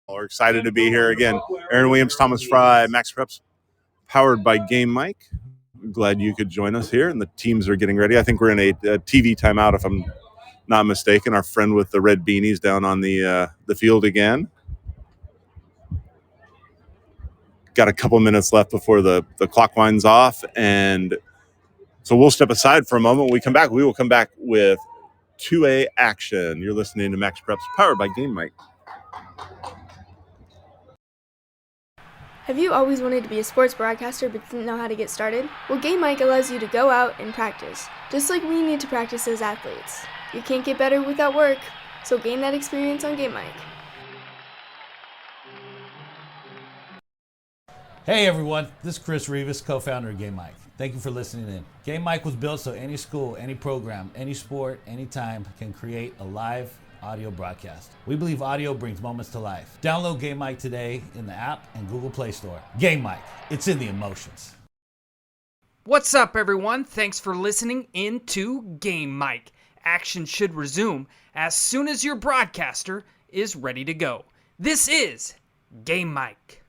We're excited to be here again. Aaron Williams, Thomas Fry, Max Preps, powered by Game Mike. I'm glad you could join us here, and the teams are getting ready. I think we're in a TV timeout, if I'm not mistaken. Our friend with the red beanies down on the field again. Got a couple minutes left before the clock winds off, and so we'll step aside for a moment. When we come back, we will come back with 2A action. You're listening to Max Preps, powered by Game Mike. Have you always wanted to be a sports broadcaster but didn't know how to get started? Well, Game Mike allows you to go out and practice, just like we need to practice as athletes. You can't get better without work, so gain that experience on Game Mike. Hey everyone, this is Chris Rivas, co-founder of Game Mike. Thank you for listening in. Game Mike was built so any school, any program, any sport, anytime can create a live audio broadcast. We believe audio brings moments to life. Download Game Mike today in the app and Google Play Store. Game Mike, it's in the emotions. What's up, everyone? Thanks for listening in to Game Mike. Action should resume as soon as your broadcaster is ready to go. This is Game Mike.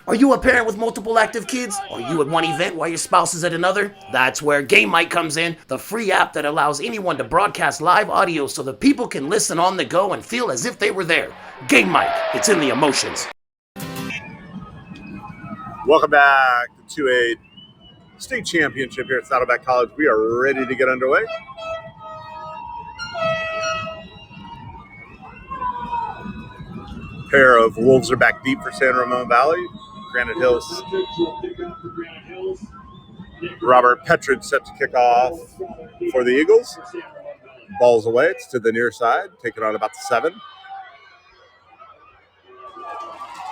Are you a parent with multiple active kids? Are you at one event while your spouse is at another? That's where Game Mike comes in, the free app that allows anyone to broadcast live audio so that people can listen on the go and feel as if they were there. Game Mike, it's in the emotions. Welcome back to a state championship here at Saddleback College. We are ready to get underway. Pair of Wolves are back deep for San Ramon Valley. Granite Hills. Robert Petridge set to kick off for the Eagles. Ball's away. It's to the near side. Taking on about the 7.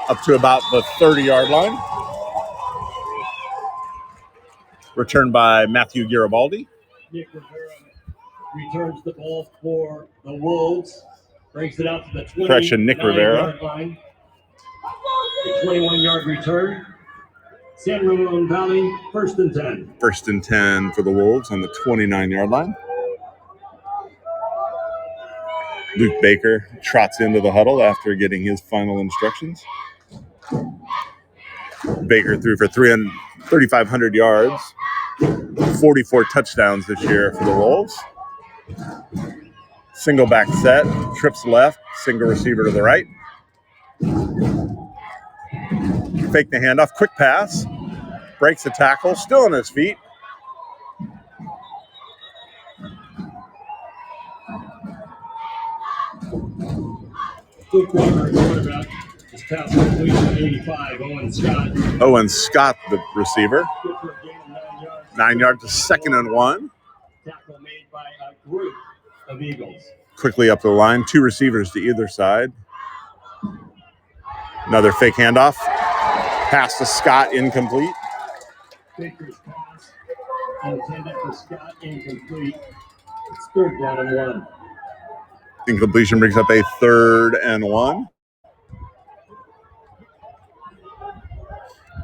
Up to about the 30-yard line. Returned by Matthew Garibaldi. Nick Rivera returns the ball for the Wolves. Brings it out to the 20. Correction, Nick Rivera. Line. A 21-yard return. San Ramon Valley, 1st and 10. 1st and 10 for the Wolves on the 29-yard line. Luke Baker trots into the huddle after getting his final instructions. Baker threw for 3,500 yards, 44 touchdowns this year for the Wolves. Single back set, trips left, single receiver to the right. Fake the handoff, quick pass, breaks the tackle, still on his feet. Luke Walker, quarterback. This pass completion 85. Owen Scott, the receiver. 9 yards to 2nd and 1. Tackle made by a group of Eagles. Quickly up the line, 2 receivers to either side. Another fake handoff. Pass to Scott, incomplete. Baker's pass intended for Scott, incomplete. It's 3rd down and 1. Incompletion brings up a 3rd and 1.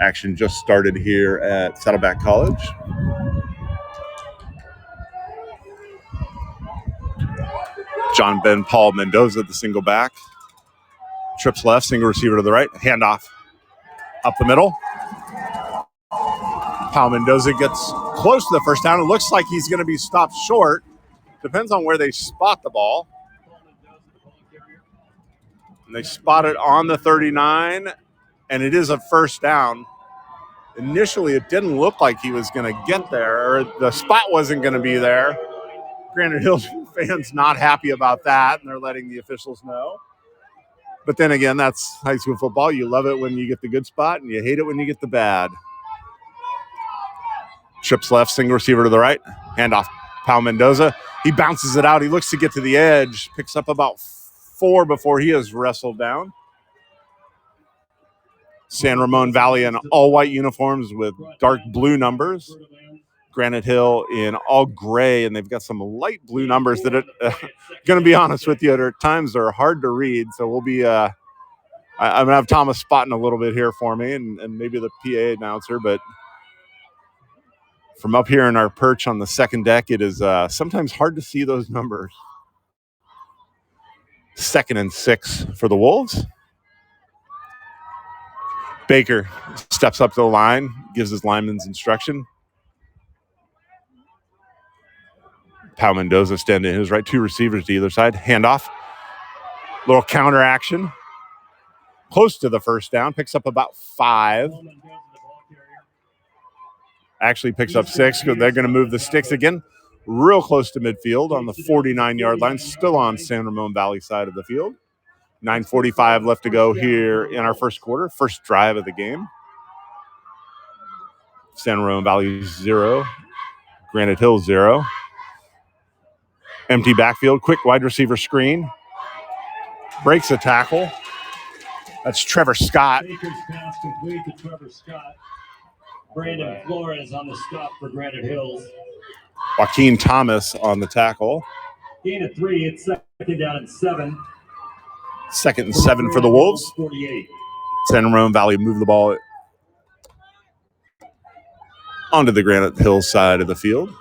Action just started here at Saddleback College. John Ben Paul Mendoza, the single back. Trips left, single receiver to the right. Handoff up the middle. Paul Mendoza gets close to the first down. It looks like he's going to be stopped short. Depends on where they spot the ball. And they spot it on the 39, and it is a first down. Initially, it didn't look like he was going to get there, or the spot wasn't going to be there. Granite Hills fans not happy about that, and they're letting the officials know. But then again, that's high school football. You love it when you get the good spot, and you hate it when you get the bad. Trips left, single receiver to the right. Handoff, Pau Mendoza. He bounces it out. He looks to get to the edge. Picks up about 4 before he is wrestled down. San Ramon Valley in all-white uniforms with dark blue numbers. Granite Hill in all gray, and they've got some light blue numbers that are going to be honest with you, at times are hard to read. So we'll be I'm going to have Thomas spotting a little bit here for me, and maybe the PA announcer. But from up here in our perch on the second deck, it is sometimes hard to see those numbers. 2nd and 6 for the Wolves. Baker steps up to the line, gives his lineman's instruction. Pau Mendoza standing to his right, two receivers to either side. Handoff. Little counter action. Close to the first down. Picks up about 5. Actually picks up 6 because they're going to move the sticks again. Real close to midfield on the 49-yard line. Still on San Ramon Valley side of the field. 9:45 left to go here in our first quarter. First drive of the game. San Ramon Valley 0. Granite Hills 0. Empty backfield. Quick wide receiver screen. Breaks a tackle. That's Trevor Scott. Baker's pass complete to Trevor Scott. Brandon Flores on the stop for Granite Hills. Joaquin Thomas on the tackle. Gain of 3. It's second down and 7. 2nd and 7 for the Wolves. 48. San Ramon Valley move the ball onto the Granite Hills side of the field.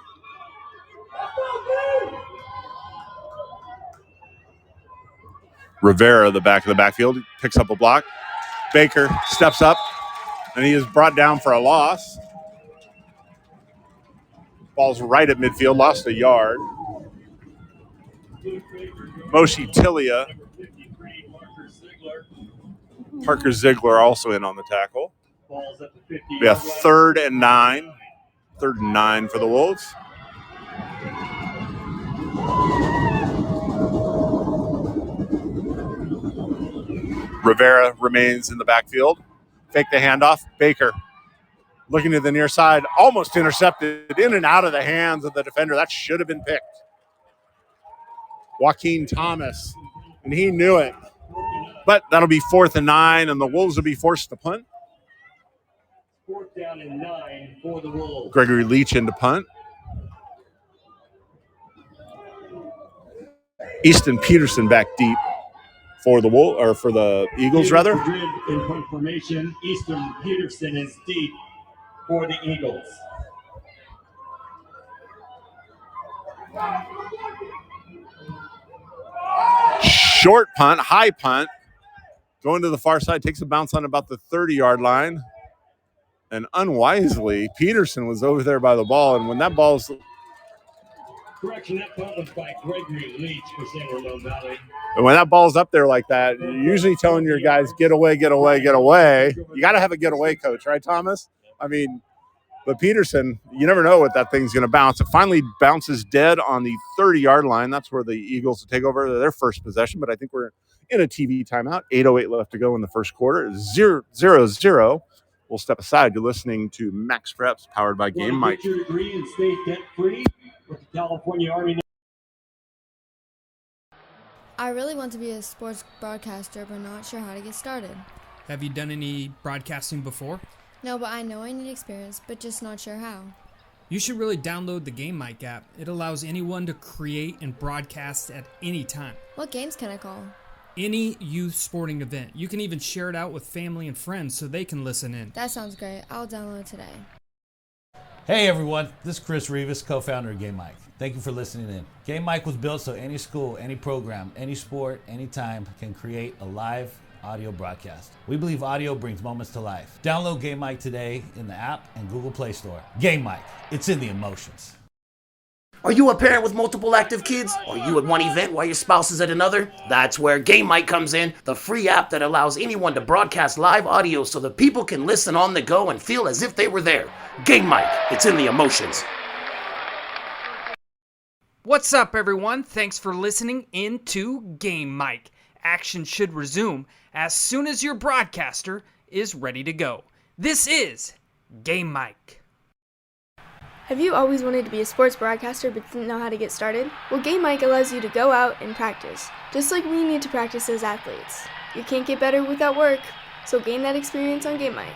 Rivera, the back of the backfield, picks up a block. Baker steps up, and he is brought down for a loss. Ball's right at midfield, lost a yard. Moshi Tilia. Parker Ziegler also in on the tackle. We have 3rd and 9. 3rd and 9 for the Wolves. Rivera remains in the backfield. Fake the handoff. Baker looking to the near side. Almost intercepted, in and out of the hands of the defender. That should have been picked. Joaquin Thomas, and he knew it. But that'll be 4th and 9, and the Wolves will be forced to punt. 4th down and 9 for the Wolves. Gregory Leach in to punt. Easton Peterson back deep for the Eagles, rather. In punt formation, Easton Peterson is deep for the Eagles. Short punt, high punt. Going to the far side, takes a bounce on about the 30-yard line. And unwisely, Peterson was over there by the ball. And when that ball's... Correction, that punt was by Gregory Leach for San Ramon Valley. And when that ball's up there like that, you're usually telling your guys, get away, get away, get away. You got to have a getaway coach, right, Thomas? I mean, but Peterson, you never know what that thing's going to bounce. It finally bounces dead on the 30-yard line. That's where the Eagles will take over their first possession. But I think we're in a TV timeout. 8:08 left to go in the first quarter. 0-0. We'll step aside. You're listening to Max Preps, powered by Game Mike. Get your degree and stay debt-free with the California Army. I really want to be a sports broadcaster, but not sure how to get started. Have you done any broadcasting before? No, but I know I need experience, but just not sure how. You should really download the Game Mic app. It allows anyone to create and broadcast at any time. What games can I call? Any youth sporting event. You can even share it out with family and friends so they can listen in. That sounds great. I'll download today. Hey everyone, this is Chris Rivas, co-founder of Game Mike. Thank you for listening in. Game Mike was built so any school, any program, any sport, anytime can create a live audio broadcast. We believe audio brings moments to life. Download Game Mike today in the app and Google Play Store. Game Mike, it's in the emotions. Are you a parent with multiple active kids? Are you at one event while your spouse is at another? That's where Game Mic comes in, the free app that allows anyone to broadcast live audio so that people can listen on the go and feel as if they were there. Game Mic, it's in the emotions. What's up, everyone? Thanks for listening in to Game Mic. Action should resume as soon as your broadcaster is ready to go. This is Game Mic. Have you always wanted to be a sports broadcaster but didn't know how to get started? Well, Game Mic allows you to go out and practice, just like we need to practice as athletes. You can't get better without work, so gain that experience on Game Mic.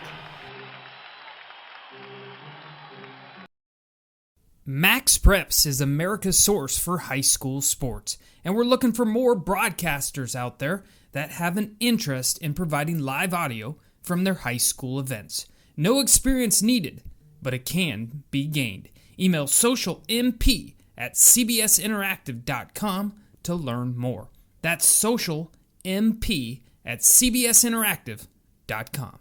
Max Preps is America's source for high school sports, and we're looking for more broadcasters out there that have an interest in providing live audio from their high school events. No experience needed, but it can be gained. Email socialmp@cbsinteractive.com to learn more. That's socialmp@cbsinteractive.com.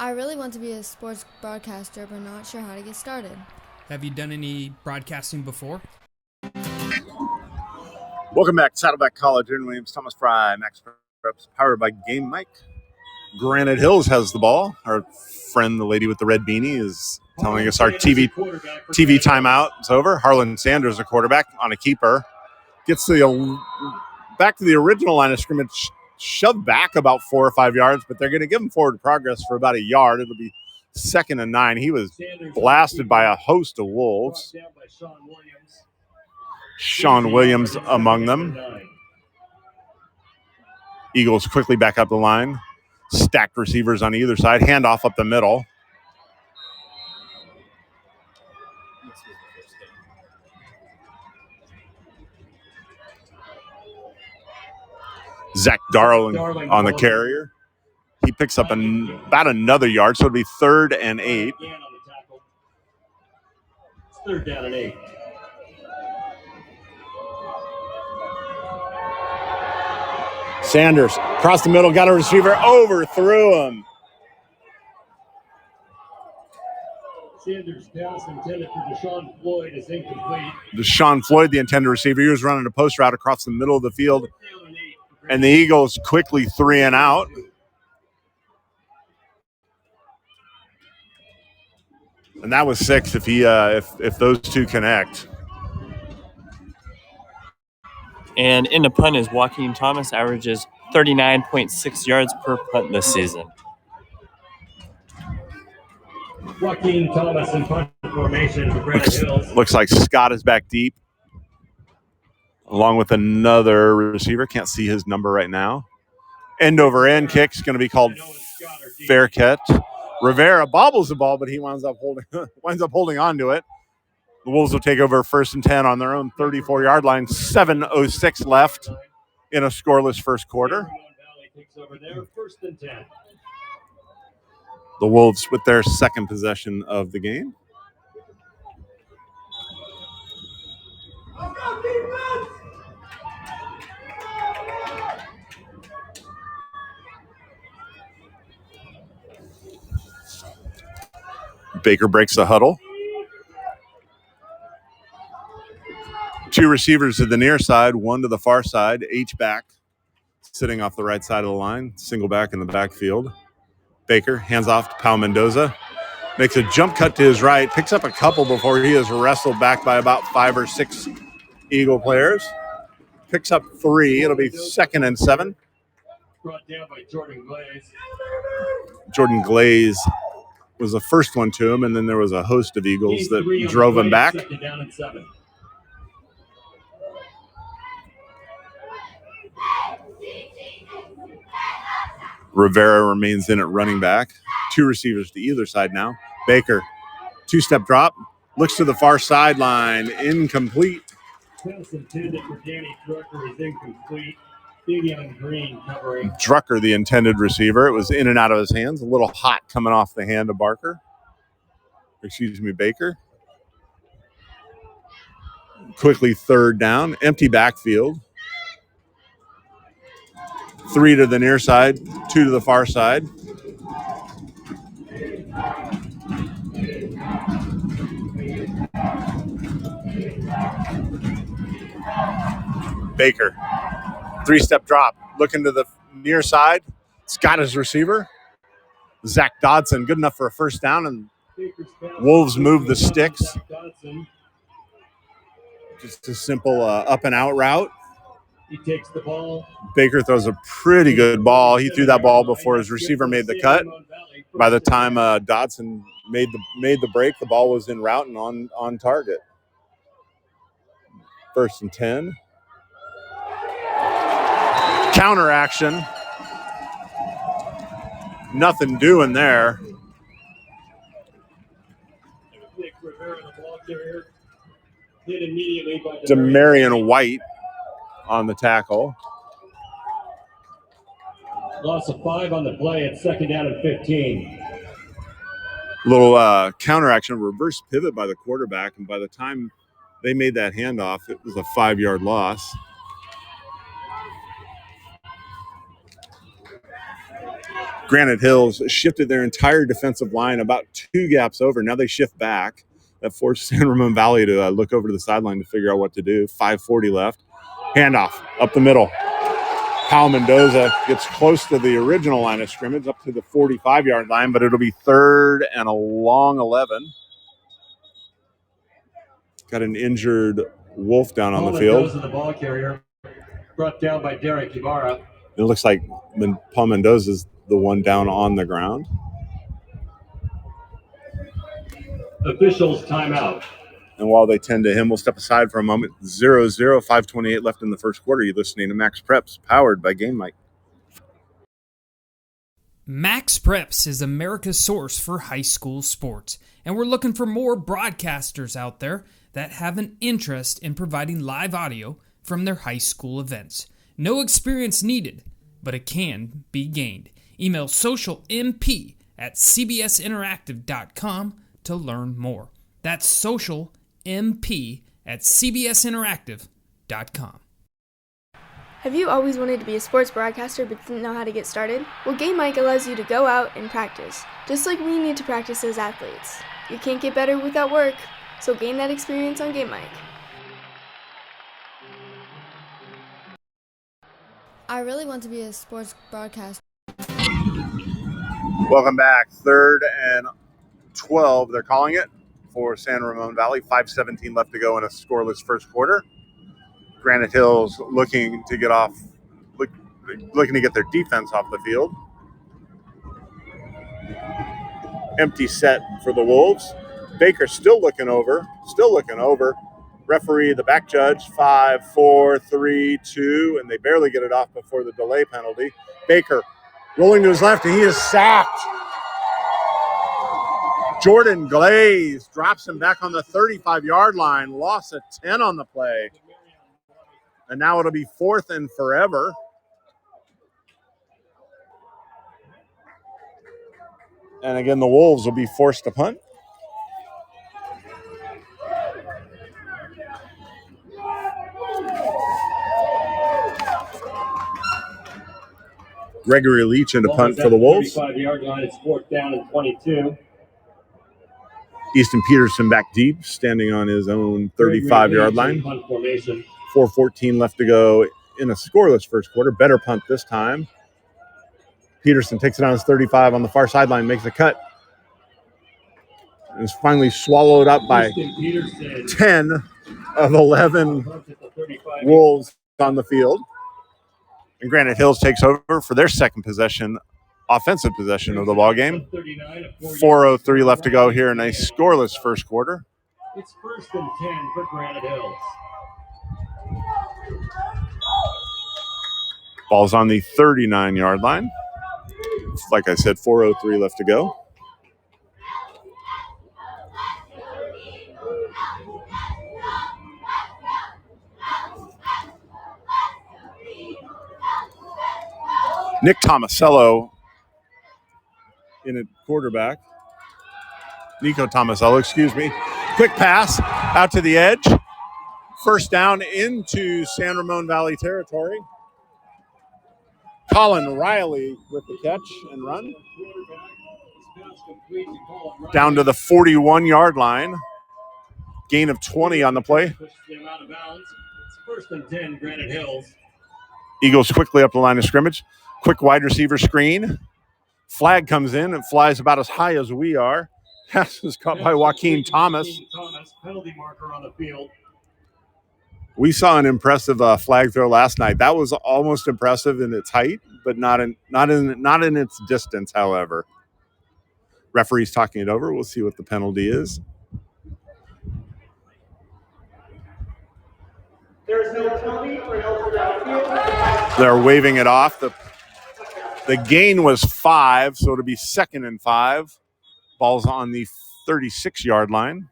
I really want to be a sports broadcaster, but not sure how to get started. Have you done any broadcasting before? Welcome back to Saddleback College. Aaron Williams, Thomas Fry, Max Preps, powered by Game Mike. Granite Hills has the ball. Our friend, the lady with the red beanie, is telling us our TV timeout is over. Harlan Sanders, a quarterback on a keeper, gets back to the original line of scrimmage, shoved back about 4 or 5 yards, but they're going to give him forward progress for about a yard. It'll be 2nd and 9. He was blasted by a host of Wolves. Sean Williams among them. Eagles quickly back up the line. Stacked receivers on either side. Handoff up the middle. Zach Darling on the carrier. He picks up about another yard, so it'll be 3rd and 8. It's 3rd down and 8. Sanders across the middle, got a receiver, overthrew him. Sanders' pass intended for Deshaun Floyd is incomplete. Deshaun Floyd, the intended receiver, he was running a post route across the middle of the field. And the Eagles quickly 3 and out. And that was 6 if those two connect. And in the punt is Joaquin Thomas, averages 39.6 yards per punt this season. Joaquin Thomas in punt formation for Granite Hills. Looks like Scott is back deep, along with another receiver. Can't see his number right now. End over end kick's going to be called fair catch. Rivera bobbles the ball, but he winds up holding on to it. The Wolves will take over 1st and 10 on their own 34-yard line. 7:06 left in a scoreless first quarter. Ramon Valley takes over there, 1st and 10. The Wolves with their 2nd possession of the game. Baker breaks the huddle. 2 receivers to the near side, 1 to the far side. H-back sitting off the right side of the line. Single back in the backfield. Baker hands off to Pau Mendoza. Makes a jump cut to his right. Picks up a couple before he is wrestled back by about 5 or 6 Eagle players. Picks up 3. It'll be 2nd and 7. Brought down by Jordan Glaze. Jordan Glaze was the first one to him, and then there was a host of Eagles that drove him back. 2nd down and 7. Rivera remains in at running back. 2 receivers to either side now. Baker, 2-step drop, looks to the far sideline, incomplete. Pass intended for Danny Drucker is incomplete. Davion Green covering. Drucker, the intended receiver. It was in and out of his hands. A little hot coming off the hand of Baker. Quickly 3rd down, empty backfield. 3 to the near side, 2 to the far side. Baker, 3-step drop, looking to the near side. Scott is receiver. Zach Dodson, good enough for a 1st down, and Wolves move the sticks. Just a simple up and out route. He takes the ball. Baker throws a pretty good ball. He threw that ball before his receiver made the cut. By the time Dodson made the break, the ball was en route and on target. 1st and 10. Counter action. Nothing doing there. Nick Rivera, the ball carrier, hit immediately by Demarion White on the tackle. Loss of 5 on the play at 2nd down and 15. Little counter action, reverse pivot by the quarterback, and by the time they made that handoff, it was a 5-yard loss. Granite Hills shifted their entire defensive line about 2 gaps over. Now they shift back. That forced San Ramon Valley to look over to the sideline to figure out what to do. 5:40 left. Handoff up the middle. Powell Mendoza gets close to the original line of scrimmage, up to the 45-yard line, but it'll be 3rd and a long 11. Got an injured Wolf down on the field. Mendoza, the ball carrier, brought down by Derek Ibarra. It looks like Paul Mendoza's the one down on the ground. Officials timeout. And while they tend to him, we'll step aside for a moment. 0-0, 5:28 left in the first quarter. You're listening to Max Preps, powered by Game Mike. Max Preps is America's source for high school sports, and we're looking for more broadcasters out there that have an interest in providing live audio from their high school events. No experience needed, but it can be gained. Email socialmp@cbsinteractive.com to learn more. That's socialmp@cbsinteractive.com. Have you always wanted to be a sports broadcaster but didn't know how to get started? Well, Game Mike allows you to go out and practice, just like we need to practice as athletes. You can't get better without work, so gain that experience on Game Mike. I really want to be a sports broadcaster. Welcome back. 3rd and 12, they're calling it, for San Ramon Valley. 5:17 left to go in a scoreless first quarter. Granite Hills looking to get their defense off the field. Empty set for the Wolves. Baker still looking over. Referee, the back judge, 5, 4, 3, 2, and they barely get it off before the delay penalty. Baker rolling to his left, and he is sacked. Jordan Glaze drops him back on the 35-yard line. Loss of 10 on the play. And now it'll be 4th and forever. And again, the Wolves will be forced to punt. Gregory Leach into punt for the Wolves. 35-yard line. It's 4th down and 22. Easton Peterson back deep, standing on his own 35-yard line. Punt formation. 4:14 left to go in a scoreless first quarter. Better punt this time. Peterson takes it on his 35 on the far sideline, makes a cut. And is finally swallowed up by 10 of 11 Wolves on the field. And Granite Hills takes over for their second offensive possession of the ballgame. 4:03 left to go here in a scoreless first quarter. It's 1st and 10 for Granite Hills. Ball's on the 39-yard line. Like I said, 4:03 left to go. Nick Tomasello in at quarterback. Nico Tomasello, excuse me. Quick pass out to the edge. First down into San Ramon Valley territory. Colin Riley with the catch and run. Down to the 41-yard line. Gain of 20 on the play. It's 1st and 10, Granite Hills. Eagles quickly up the line of scrimmage. Quick wide receiver screen. Flag comes in and flies about as high as we are. Pass is caught by Joaquin Thomas. Penalty marker on the field. We saw an impressive flag throw last night. That was almost impressive in its height, but not in its distance, however. Referee's talking it over. We'll see what the penalty is. There's no penalty for Elford outfield. They're waving it off. The gain was 5, so it'll be 2nd and 5. Ball's on the 36-yard line.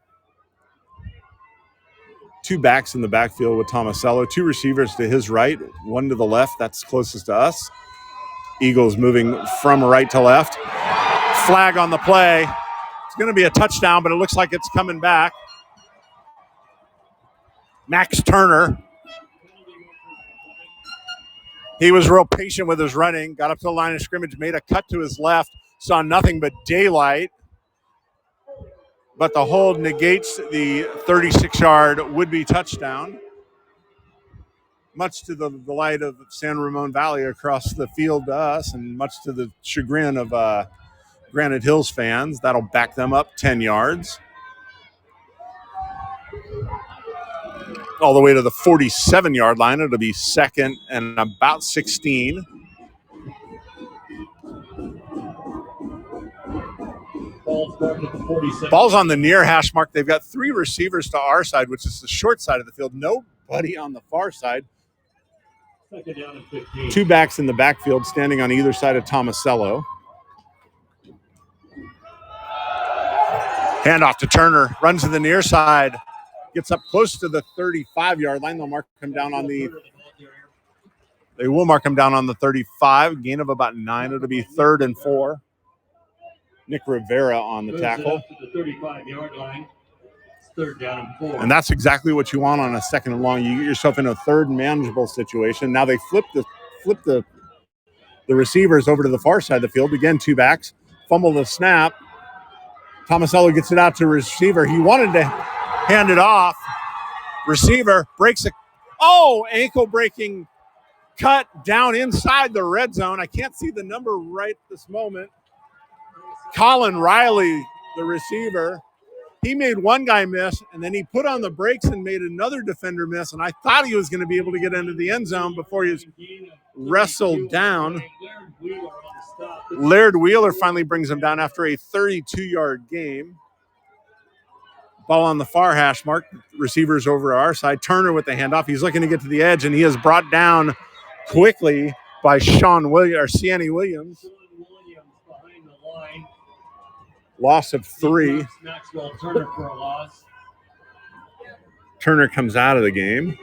2 backs in the backfield with Tomasello. 2 receivers to his right, 1 to the left. That's closest to us. Eagles moving from right to left. Flag on the play. It's going to be a touchdown, but it looks like it's coming back. Max Turner. He was real patient with his running, got up to the line of scrimmage, made a cut to his left, saw nothing but daylight. But the hold negates the 36-yard would-be touchdown, much to the delight of San Ramon Valley across the field to us, and much to the chagrin of Granite Hills fans. That'll back them up 10 yards. All the way to the 47-yard line. It'll be second and about 16. Ball's on the near hash mark. They've got 3 receivers to our side, which is the short side of the field. Nobody on the far side. 2 backs in the backfield standing on either side of Tomasello. Handoff to Turner. Runs to the near side. Gets up close to the 35-yard line. They'll mark him down on the... They will mark him down on the 35. Gain of about 9. It'll be 3rd and 4. Nick Rivera on the tackle. To the 35-yard line. It's 3rd down and 4. And that's exactly what you want on a 2nd and long. You get yourself in a 3rd and manageable situation. Now they flip the receivers over to the far side of the field. Again, 2 backs. Fumble the snap. Tomasello gets it out to receiver. He wanted to hand it off. Receiver breaks it. Oh, ankle breaking cut down inside the red zone. I can't see the number right this moment. Colin Riley, the receiver, he made one guy miss, and then he put on the brakes and made another defender miss, and I thought he was going to be able to get into the end zone before he was wrestled down. Laird Wheeler finally brings him down after a 32-yard game. Ball on the far hash mark. Receivers over our side. Turner with the handoff. He's looking to get to the edge, and he is brought down quickly by Siani Williams. Loss of 3. Maxwell Turner for a loss. Turner comes out of the game.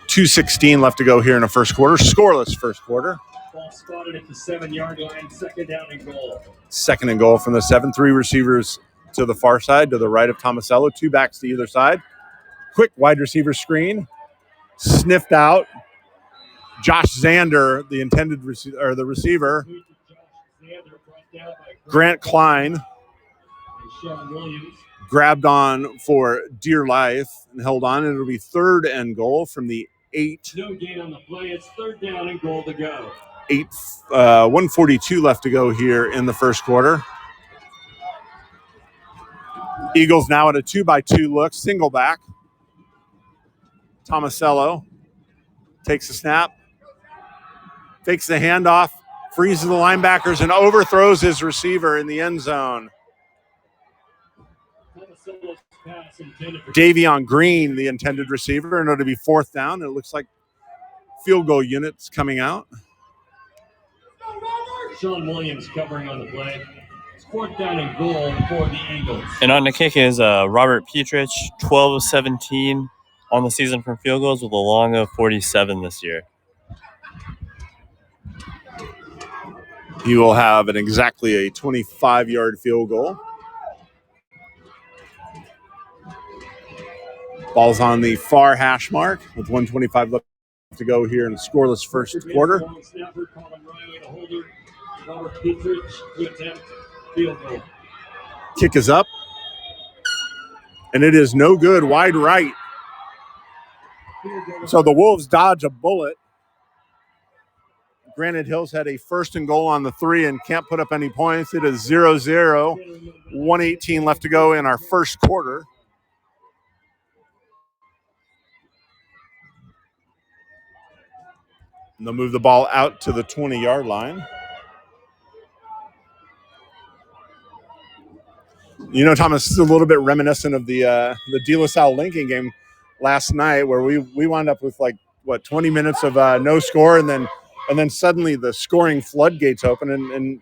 2:16 left to go here in the first quarter. Scoreless first quarter. Ball spotted at the 7-yard line. 2nd down and goal. 2nd and goal from the 7. 3 receivers to the far side, to the right of Tomasello. 2 backs to either side. Quick wide receiver screen. Sniffed out. Josh Zander, the intended the receiver. Grant Klein grabbed on for dear life and held on. It'll be 3rd and goal from the 8. No gain on the play. It's 3rd down and goal to go. 1:42 left to go here in the first quarter. Eagles now at a 2-by-2 look, single back. Tomasello takes the snap, fakes the handoff, freezes the linebackers, and overthrows his receiver in the end zone. Davion Green, the intended receiver, and it'll be 4th down. It looks like field goal units coming out. Sean Williams covering on the play. It's 4th down and goal for the Eagles. And on the kick is Robert Petrich, 12 of 17 on the season from field goals with a long of 47 this year. He will have exactly a 25-yard field goal. Ball's on the far hash mark with 1:25 left to go here in the scoreless first quarter. Kick is up, and it is no good, wide right. So the Wolves dodge a bullet. Granite Hills had a 1st and goal on the 3 and can't put up any points. It is 0-0, 1:18 left to go in our first quarter. And they'll move the ball out to the 20-yard line. You know, Thomas, this is a little bit reminiscent of the De La Salle Lincoln game last night, where we wound up with 20 minutes of no score, and then suddenly the scoring floodgates open, and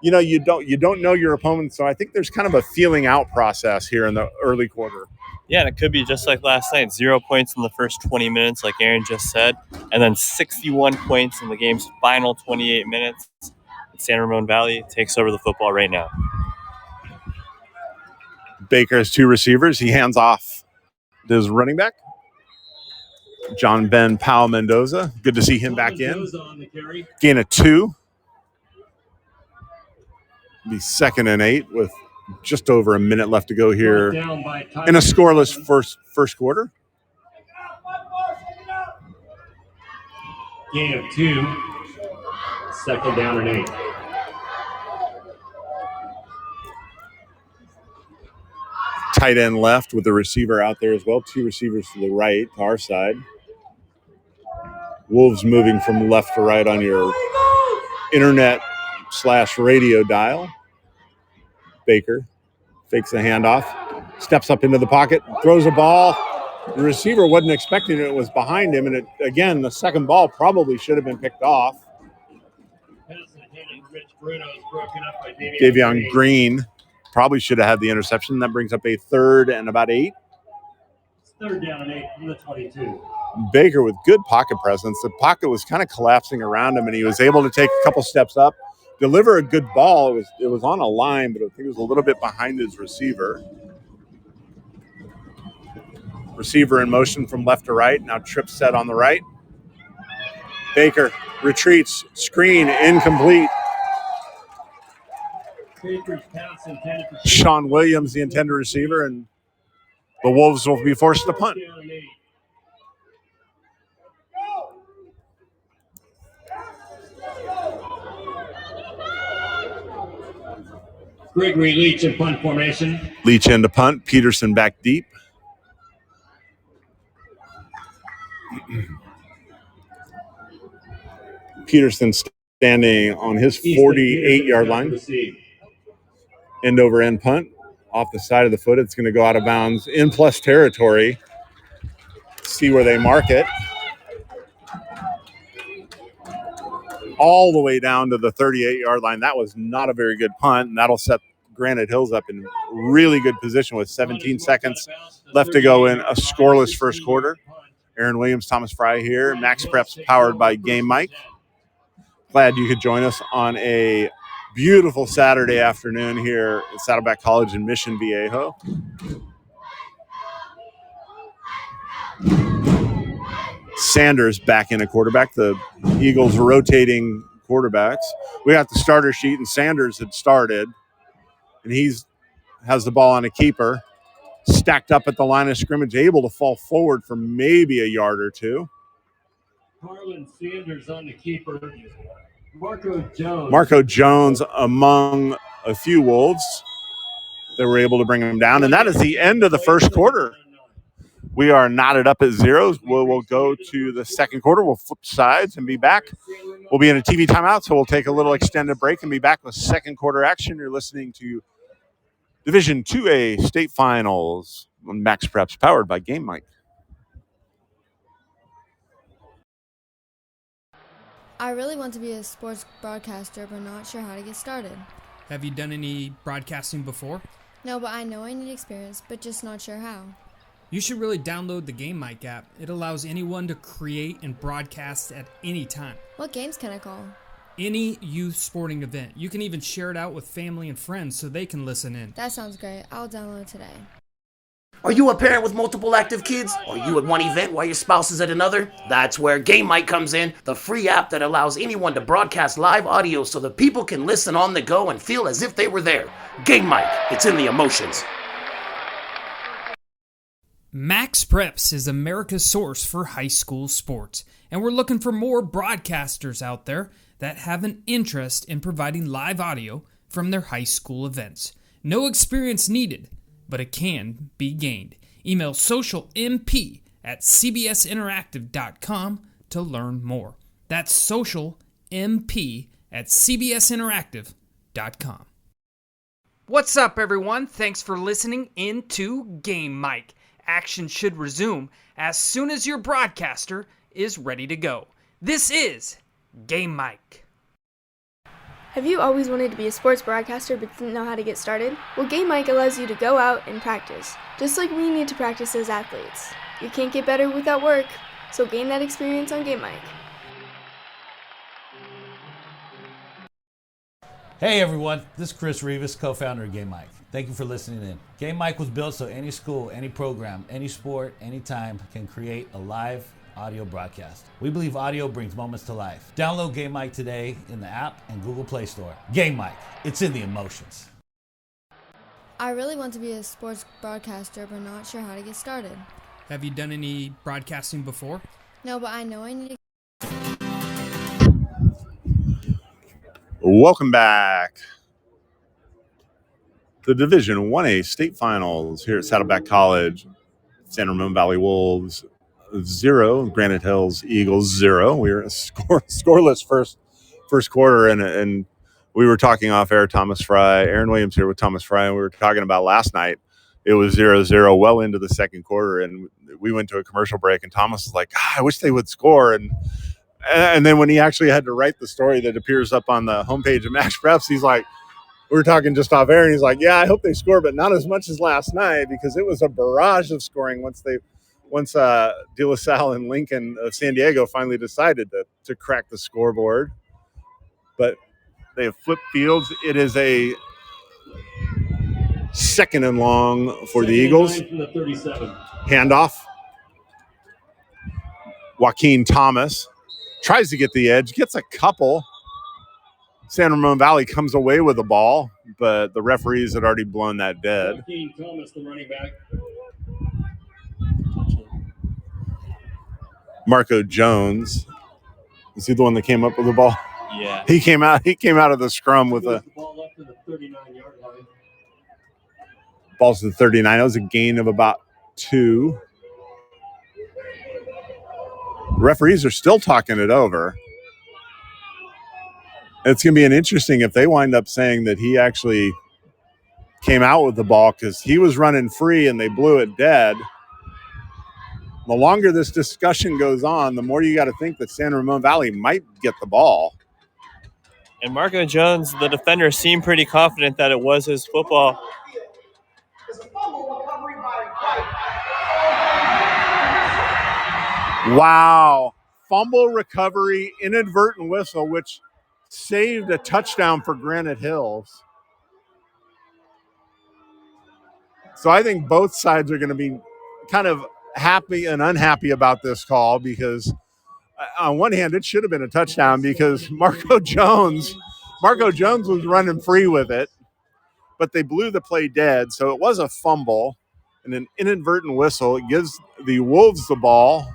you know you don't know your opponent. So I think there's kind of a feeling out process here in the early quarter. Yeah, and it could be just like last night. 0 points in the first 20 minutes, like Aaron just said, and then 61 points in the game's final 28 minutes. San Ramon Valley takes over the football right now. Baker has 2 receivers. He hands off to his running back. John Ben Powell Mendoza. Good to see him back in. Mendoza on the carry. Gain of 2. Be 2nd and 8 with just over a minute left to go here Brought down by in a Tyler scoreless Sullivan. first quarter. Gain of 2. 2nd down and 8. Tight end left with the receiver out there as well. 2 receivers to the right, to our side. Wolves moving from left to right on your internet/radio dial. Baker fakes the handoff, steps up into the pocket, throws a ball. The receiver wasn't expecting it. It was behind him. And again, the second ball probably should have been picked off. Pass intended for Rich Bruno is broken up by Davion Green probably should have had the interception. That brings up a 3rd and about 8. 3rd down and 8 from the 22. Baker with good pocket presence. The pocket was kind of collapsing around him, and he was able to take a couple steps up, deliver a good ball. It was on a line, but I think it was a little bit behind his receiver. Receiver in motion from left to right. Now trip set on the right. Baker retreats. Screen incomplete. Baker's pass intended for Sean Williams, the intended receiver, and the Wolves will be forced to punt. 1st down and 8. Gregory Leach in punt formation. Leach into punt. Peterson back deep. Peterson standing on his 48-yard line. End over end punt off the side of the foot. It's going to go out of bounds in plus territory. See where they mark it. All the way down to the 38-yard line. That was not a very good punt, and that'll set Granite Hills up in really good position with 17 seconds left to go in a scoreless first quarter. Aaron Williams, Thomas Fry here. Max Preps powered by Game Mike. Glad you could join us on a beautiful Saturday afternoon here at Saddleback College in Mission Viejo. Sanders back in a quarterback. The Eagles rotating quarterbacks. We got the starter sheet, and Sanders had started, and has the ball on a keeper, stacked up at the line of scrimmage, able to fall forward for maybe a yard or 2. Harlan Sanders on the keeper. Marco Jones among a few Wolves. They were able to bring him down, and that is the end of the first quarter. We are knotted up at 0. We'll go to the second quarter. We'll flip sides and be back. We'll be in a TV timeout, so we'll take a little extended break and be back with second quarter action. You're listening to Division 2A State Finals on Max Preps, powered by Game Mike. I really want to be a sports broadcaster, but not sure how to get started. Have you done any broadcasting before? No, but I know I need experience, but just not sure how. You should really download the Game Mic app. It allows anyone to create and broadcast at any time. What games can I call? Any youth sporting event. You can even share it out with family and friends so they can listen in. That sounds great. I'll download it today. Are you a parent with multiple active kids? Are you at one event while your spouse is at another? That's where Game Mic comes in, the free app that allows anyone to broadcast live audio so that people can listen on the go and feel as if they were there. Game Mic, it's in the emotions. Max Preps is America's source for high school sports, and we're looking for more broadcasters out there that have an interest in providing live audio from their high school events. No experience needed, but it can be gained. Email socialmp@cbsinteractive.com to learn more. That's socialmp@cbsinteractive.com. What's up, everyone? Thanks for listening into Game Mike. Action should resume as soon as your broadcaster is ready to go. This is Game Mike. Have you always wanted to be a sports broadcaster but didn't know how to get started? Well, Game Mike allows you to go out and practice, just like we need to practice as athletes. You can't get better without work, so gain that experience on Game Mike. Hey everyone, this is Chris Rivas, co-founder of Game Mike. Thank you for listening in. Game Mike was built so any school, any program, any sport, anytime can create a live audio broadcast. We believe audio brings moments to life. Download Game Mic today in the app and Google Play Store. Game Mic, it's in the emotions. I really want to be a sports broadcaster, but not sure how to get started. Have you done any broadcasting before? No, but I know I need to. Welcome back. The Division 1A state finals here at Saddleback College. San Ramon Valley Wolves 0, Granite Hills Eagles 0. We were a scoreless first quarter, and we were talking off air. Thomas Fry, Aaron Williams here with Thomas Fry, and we were talking about last night. It was 0-0 well into the second quarter, and we went to a commercial break, and Thomas was like, I wish they would score. And then when he actually had to write the story that appears up on the homepage of Max Preps, he's like, we were talking just off air, and he's like, yeah, I hope they score, but not as much as last night, because it was a barrage of scoring once De La Salle and Lincoln of San Diego finally decided to crack the scoreboard. But they have flipped fields. It is a second and long for the Eagles. From the 37. Handoff. Joaquin Thomas tries to get the edge, gets a couple. San Ramon Valley comes away with the ball, but the referees had already blown that dead. Joaquin Thomas, the running back. Marco Jones. Is he the one that came up with the ball? Yeah. He came out of the scrum with The ball up to the 39-yard line. Ball's to the 39. That was a gain of about 2. Referees are still talking it over. It's going to be interesting if they wind up saying that he actually came out with the ball, because he was running free and they blew it dead. The longer this discussion goes on, the more you got to think that San Ramon Valley might get the ball. And Marco Jones, the defender, seemed pretty confident that it was his football. Wow. Fumble recovery, inadvertent whistle, which saved a touchdown for Granite Hills. So I think both sides are going to be kind of happy and unhappy about this call, because on one hand, it should have been a touchdown, because Marco Jones was running free with it, but they blew the play dead. So it was a fumble and an inadvertent whistle. It gives the Wolves the ball,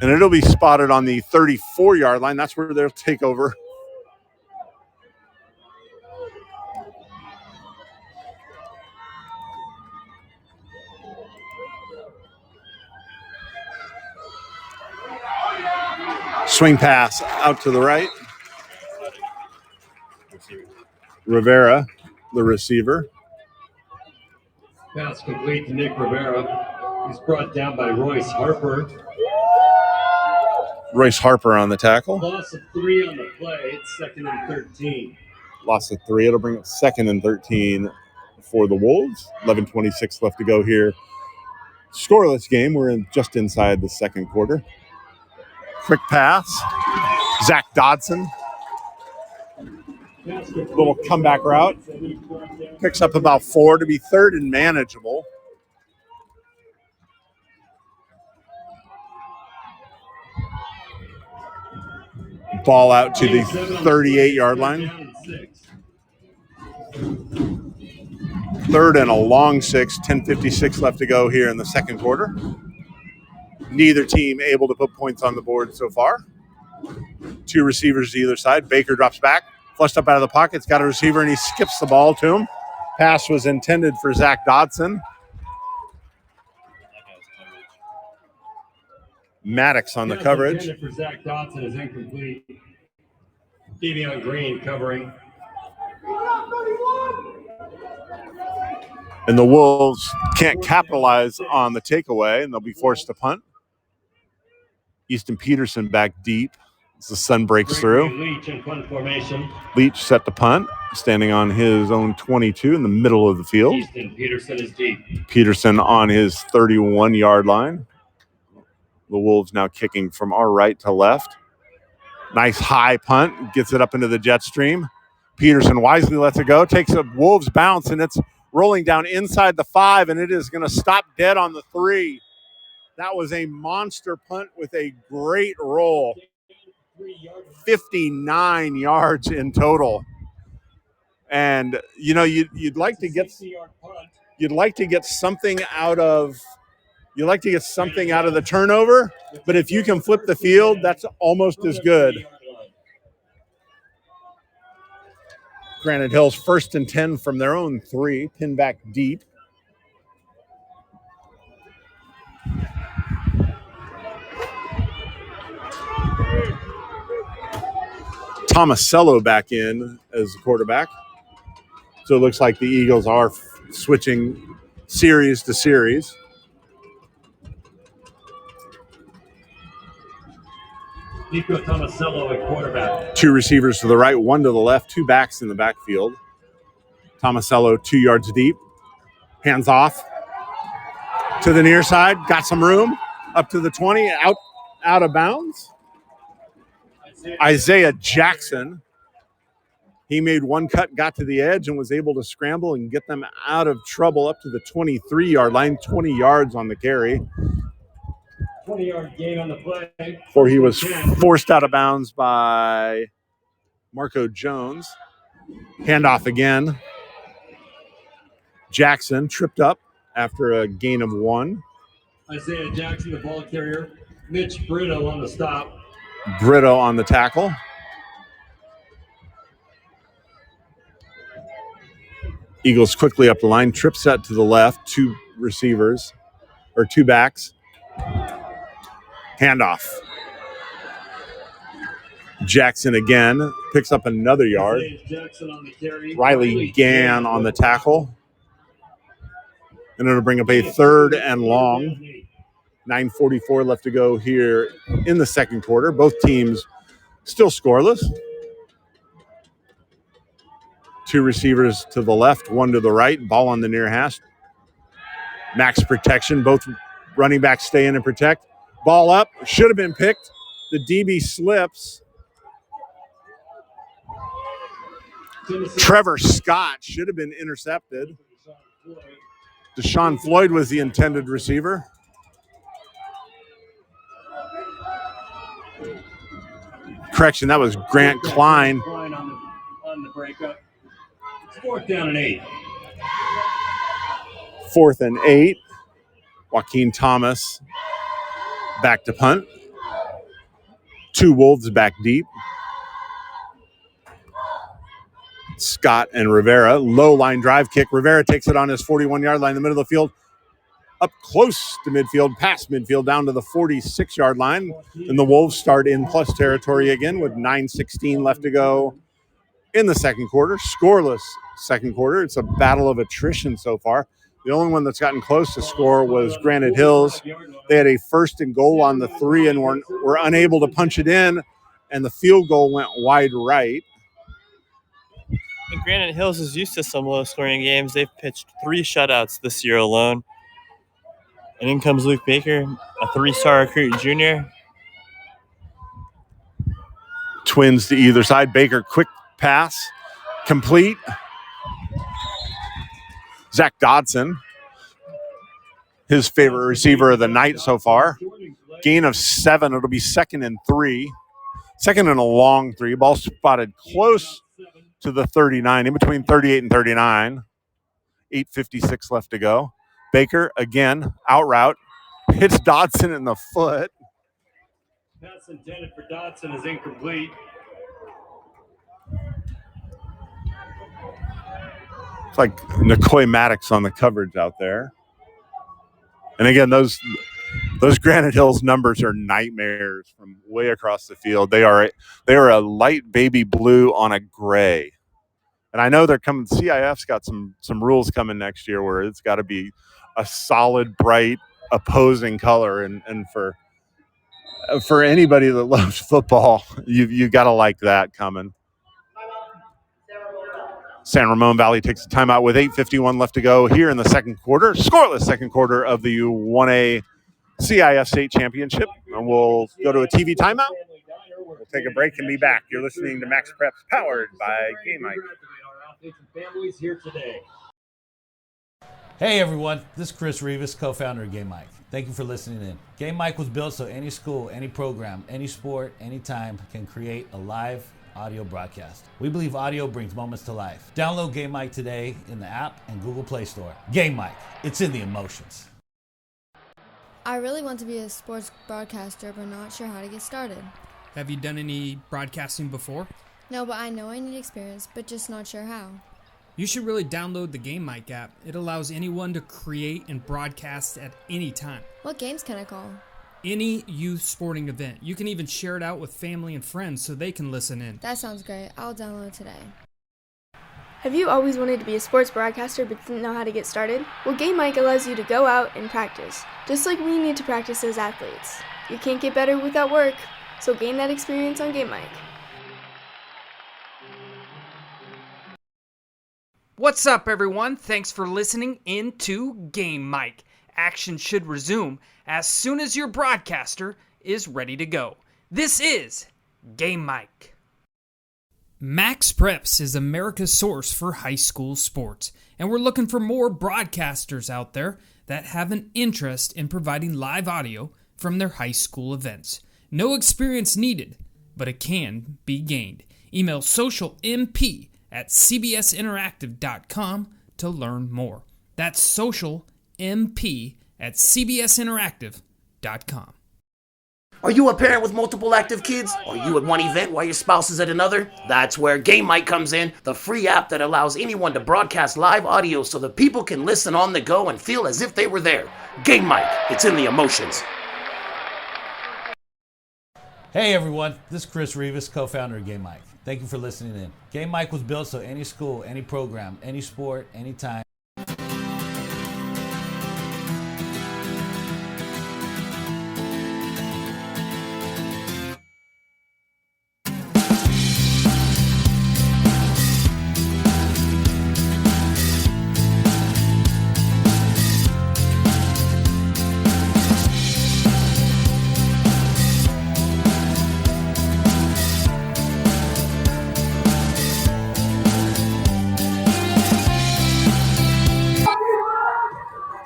and it'll be spotted on the 34-yard line. That's where they'll take over. Swing pass out to the right. Rivera, the receiver. Pass complete to Nick Rivera. He's brought down by Royce Harper. Royce Harper on the tackle. Loss of 3 on the play. It's 2nd and 13. Loss of 3. It'll bring up 2nd and 13 for the Wolves. 11:26 left to go here. Scoreless game. We're just inside the second quarter. Quick pass. Zach Dodson. Little comeback route. Picks up about 4 to be 3rd and manageable. Ball out to the 38-yard line. 3rd and a long 6. 10:56 left to go here in the second quarter. Neither team able to put points on the board so far. 2 receivers to either side. Baker drops back, flushed up out of the pocket. It's got a receiver, and he skips the ball to him. Pass was intended for Zach Dodson. Maddox on the coverage. Intended for Zach Dodson is incomplete. Davion Green covering. And the Wolves can't capitalize on the takeaway, and they'll be forced to punt. Easton Peterson back deep as the sun breaks through. Leach in punt formation. Leach set the punt, standing on his own 22 in the middle of the field. Easton Peterson is deep. Peterson on his 31-yard line. The Wolves now kicking from our right to left. Nice high punt, gets it up into the jet stream. Peterson wisely lets it go, takes a Wolves bounce, and it's rolling down inside the 5, and it is going to stop dead on the 3. That was a monster punt with a great roll. 59 yards in total. And you'd like to get something out of the turnover, but if you can flip the field, that's almost as good. Granite Hills 1st and 10 from their own 3, pin back deep. Tomasello back in as the quarterback. So it looks like the Eagles are switching series to series. Nico Tomasello at quarterback. 2 receivers to the right, 1 to the left, 2 backs in the backfield. Tomasello 2 yards deep. Hands off to the near side. Got some room. Up to the 20. Out of bounds. Isaiah Jackson. He made one cut, got to the edge, and was able to scramble and get them out of trouble up to the 23-yard line. 20 yards on the carry. 20-yard gain on the play. Before he was forced out of bounds by Marco Jones. Handoff again. Jackson tripped up after a gain of 1. Isaiah Jackson, the ball carrier. Mitch Brito on the stop. Brito on the tackle. Eagles quickly up the line. Trip set to the left. 2 receivers, or 2 backs. Handoff. Jackson again picks up another yard. Jackson on the carry. Riley Gann on the tackle. And it'll bring up a 3rd and long. 9:44 left to go here in the second quarter. Both teams still scoreless. 2 receivers to the left, 1 to the right. Ball on the near hash. Max protection. Both running backs stay in and protect. Ball up. Should have been picked. The DB slips. Trevor Scott should have been intercepted. Deshaun Floyd was the intended receiver. Correction, that was Grant Klein. On the breakup. 4th down and 8. 4th and 8. Joaquin Thomas back to punt. 2 Wolves back deep. Scott and Rivera. Low line drive kick. Rivera takes it on his 41-yard line in the middle of the field. Up close to midfield, past midfield, down to the 46-yard line. And the Wolves start in plus territory again with 9:16 left to go in the second quarter. Scoreless second quarter. It's a battle of attrition so far. The only one that's gotten close to score was Granite Hills. They had a 1st and goal on the 3 and were unable to punch it in, and the field goal went wide right. And Granite Hills is used to some low-scoring games. They've pitched 3 shutouts this year alone. And in comes Luke Baker, a 3-star recruit junior. Twins to either side. Baker, quick pass, complete. Zach Dodson, his favorite receiver of the night so far. Gain of 7. It'll be 2nd and 3. 2nd and a long 3. Ball spotted close to the 39, in between 38 and 39. 8:56 left to go. Baker, again, out route. Hits Dodson in the foot. Pass intended for Dodson is incomplete. It's like Nicoy Maddox on the coverage out there. And again, those Granite Hills numbers are nightmares from way across the field. They are a light baby blue on a gray. And I know they're coming. CIF's got some rules coming next year where it's got to be a solid, bright, opposing color. And for anybody that loves football, you got to like that coming. San Ramon Valley takes a timeout with 8:51 left to go here in the second quarter. Scoreless second quarter of the 1A CIF State Championship. And we'll go to a TV timeout. We'll take a break and be back. You're listening to Max Preps, powered by Game Mike. Families here today. Hey everyone, this is Chris Rivas, co-founder of Game Mike. Thank you for listening in. Game Mike was built so any school, any program, any sport, anytime can create a live audio broadcast. We believe audio brings moments to life. Download Game Mike today in the app and Google Play Store. Game Mike, it's in the emotions. I really want to be a sports broadcaster, but not sure how to get started. Have you done any broadcasting before? No, but I know I need experience, but just not sure how. You should really download the Game Mic app. It allows anyone to create and broadcast at any time. What games can I call? Any youth sporting event. You can even share it out with family and friends so they can listen in. That sounds great. I'll download today. Have you always wanted to be a sports broadcaster but didn't know how to get started? Well, Game Mike allows you to go out and practice, just like we need to practice as athletes. You can't get better without work, so gain that experience on Game Mike. What's up, everyone? Thanks for listening in to Game Mike. Action should resume as soon as your broadcaster is ready to go. This is Game Mike. Max Preps is America's source for high school sports, and we're looking for more broadcasters out there that have an interest in providing live audio from their high school events. No experience needed, but it can be gained. Email socialmp@cbsinteractive.com to learn more. That's socialmp@cbsinteractive.com. Are you a parent with multiple active kids? Are you at one event while your spouse is at another? That's where Game Mike comes in, the free app that allows anyone to broadcast live audio so that people can listen on the go and feel as if they were there. Game Mike, it's in the emotions. Hey everyone, this is Chris Rivas, co-founder of Game Mike. Thank you for listening in. Game Mike was built so any school, any program, any sport, anytime.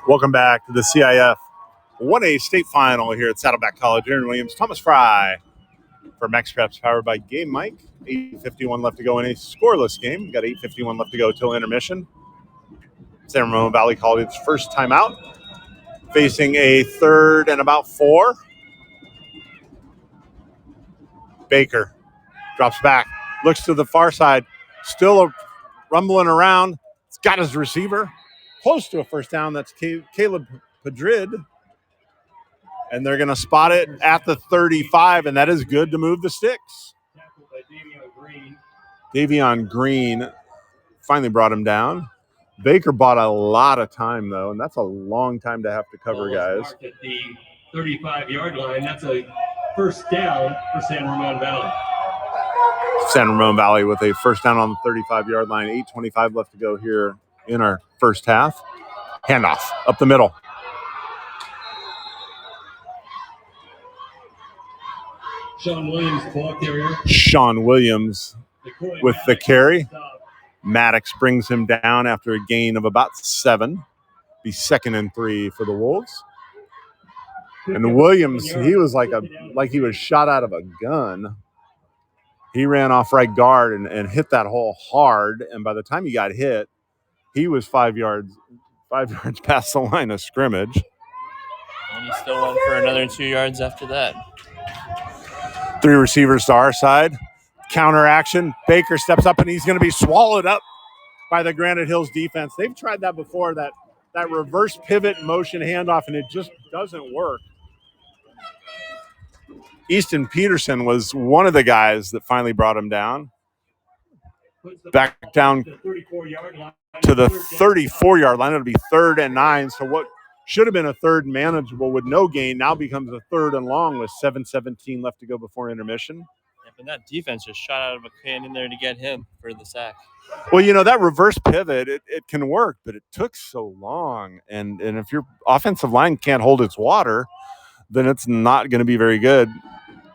Welcome back to the CIF 1A state final here at Saddleback College. Aaron Williams, Thomas Fry for Max Preps, powered by Game Mike. 8:51 left to go in a scoreless game. We've got 8:51 left to go till intermission. San Ramon Valley called its first timeout, facing a third and about 4. Baker drops back, looks to the far side, still rumbling around. It's got his receiver. Close to a first down. That's Caleb Padrid. And they're going to spot it at the 35, and that is good to move the sticks. Davion Green finally brought him down. Baker bought a lot of time, though, and that's a long time to have to cover, guys. At the 35-yard line, that's a first down for San Ramon Valley. San Ramon Valley with a first down on the 35-yard line. 8:25 left to go here in our first half. Handoff up the middle. Sean Williams, ball carrier. Sean Williams with the carry. Maddox brings him down after a gain of about 7. Be 2nd and 3 for the Wolves. And Williams, he was like he was shot out of a gun. He ran off right guard and hit that hole hard. And by the time he got hit, he was 5 yards past the line of scrimmage. And he still went for another 2 yards after that. 3 receivers to our side. Counter action. Baker steps up, and he's going to be swallowed up by the Granite Hills defense. They've tried that before, that reverse pivot motion handoff, and it just doesn't work. Easton Peterson was one of the guys that finally brought him down. Back down to the 34-yard line. It'll be 3rd and 9. So what should have been a third manageable with no gain now becomes a 3rd and long with 7:17 left to go before intermission. Yeah, but that defense just shot out of a cannon there to get him for the sack. Well, that reverse pivot, it can work, but it took so long. And if your offensive line can't hold its water, then it's not going to be very good.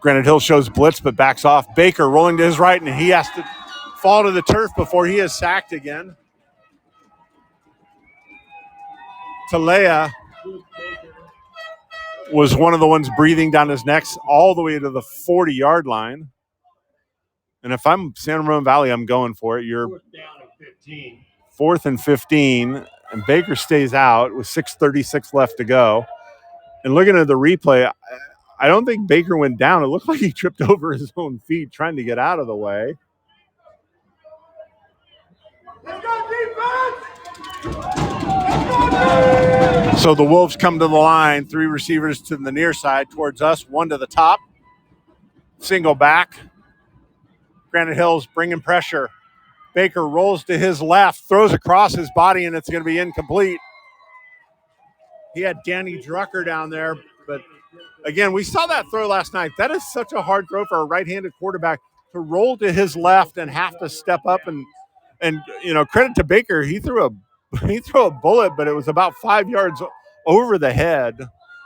Granite Hills shows blitz, but backs off. Baker rolling to his right, and he has to fall to the turf before he is sacked again. Talea was one of the ones breathing down his neck all the way to the 40-yard line. And if I'm San Ramon Valley, I'm going for it. You're 4th and 15, and Baker stays out with 6:36 left to go. And looking at the replay, I don't think Baker went down. It looked like he tripped over his own feet trying to get out of the way. So the Wolves come to the line, 3 receivers to the near side towards us, 1 to the top. Single back. Granite Hills bringing pressure. Baker rolls to his left, throws across his body, and it's going to be incomplete. He had Danny Drucker down there, but again, we saw that throw last night. That is such a hard throw for a right-handed quarterback to roll to his left and have to step up and credit to Baker. He threw a bullet, but it was about 5 yards over the head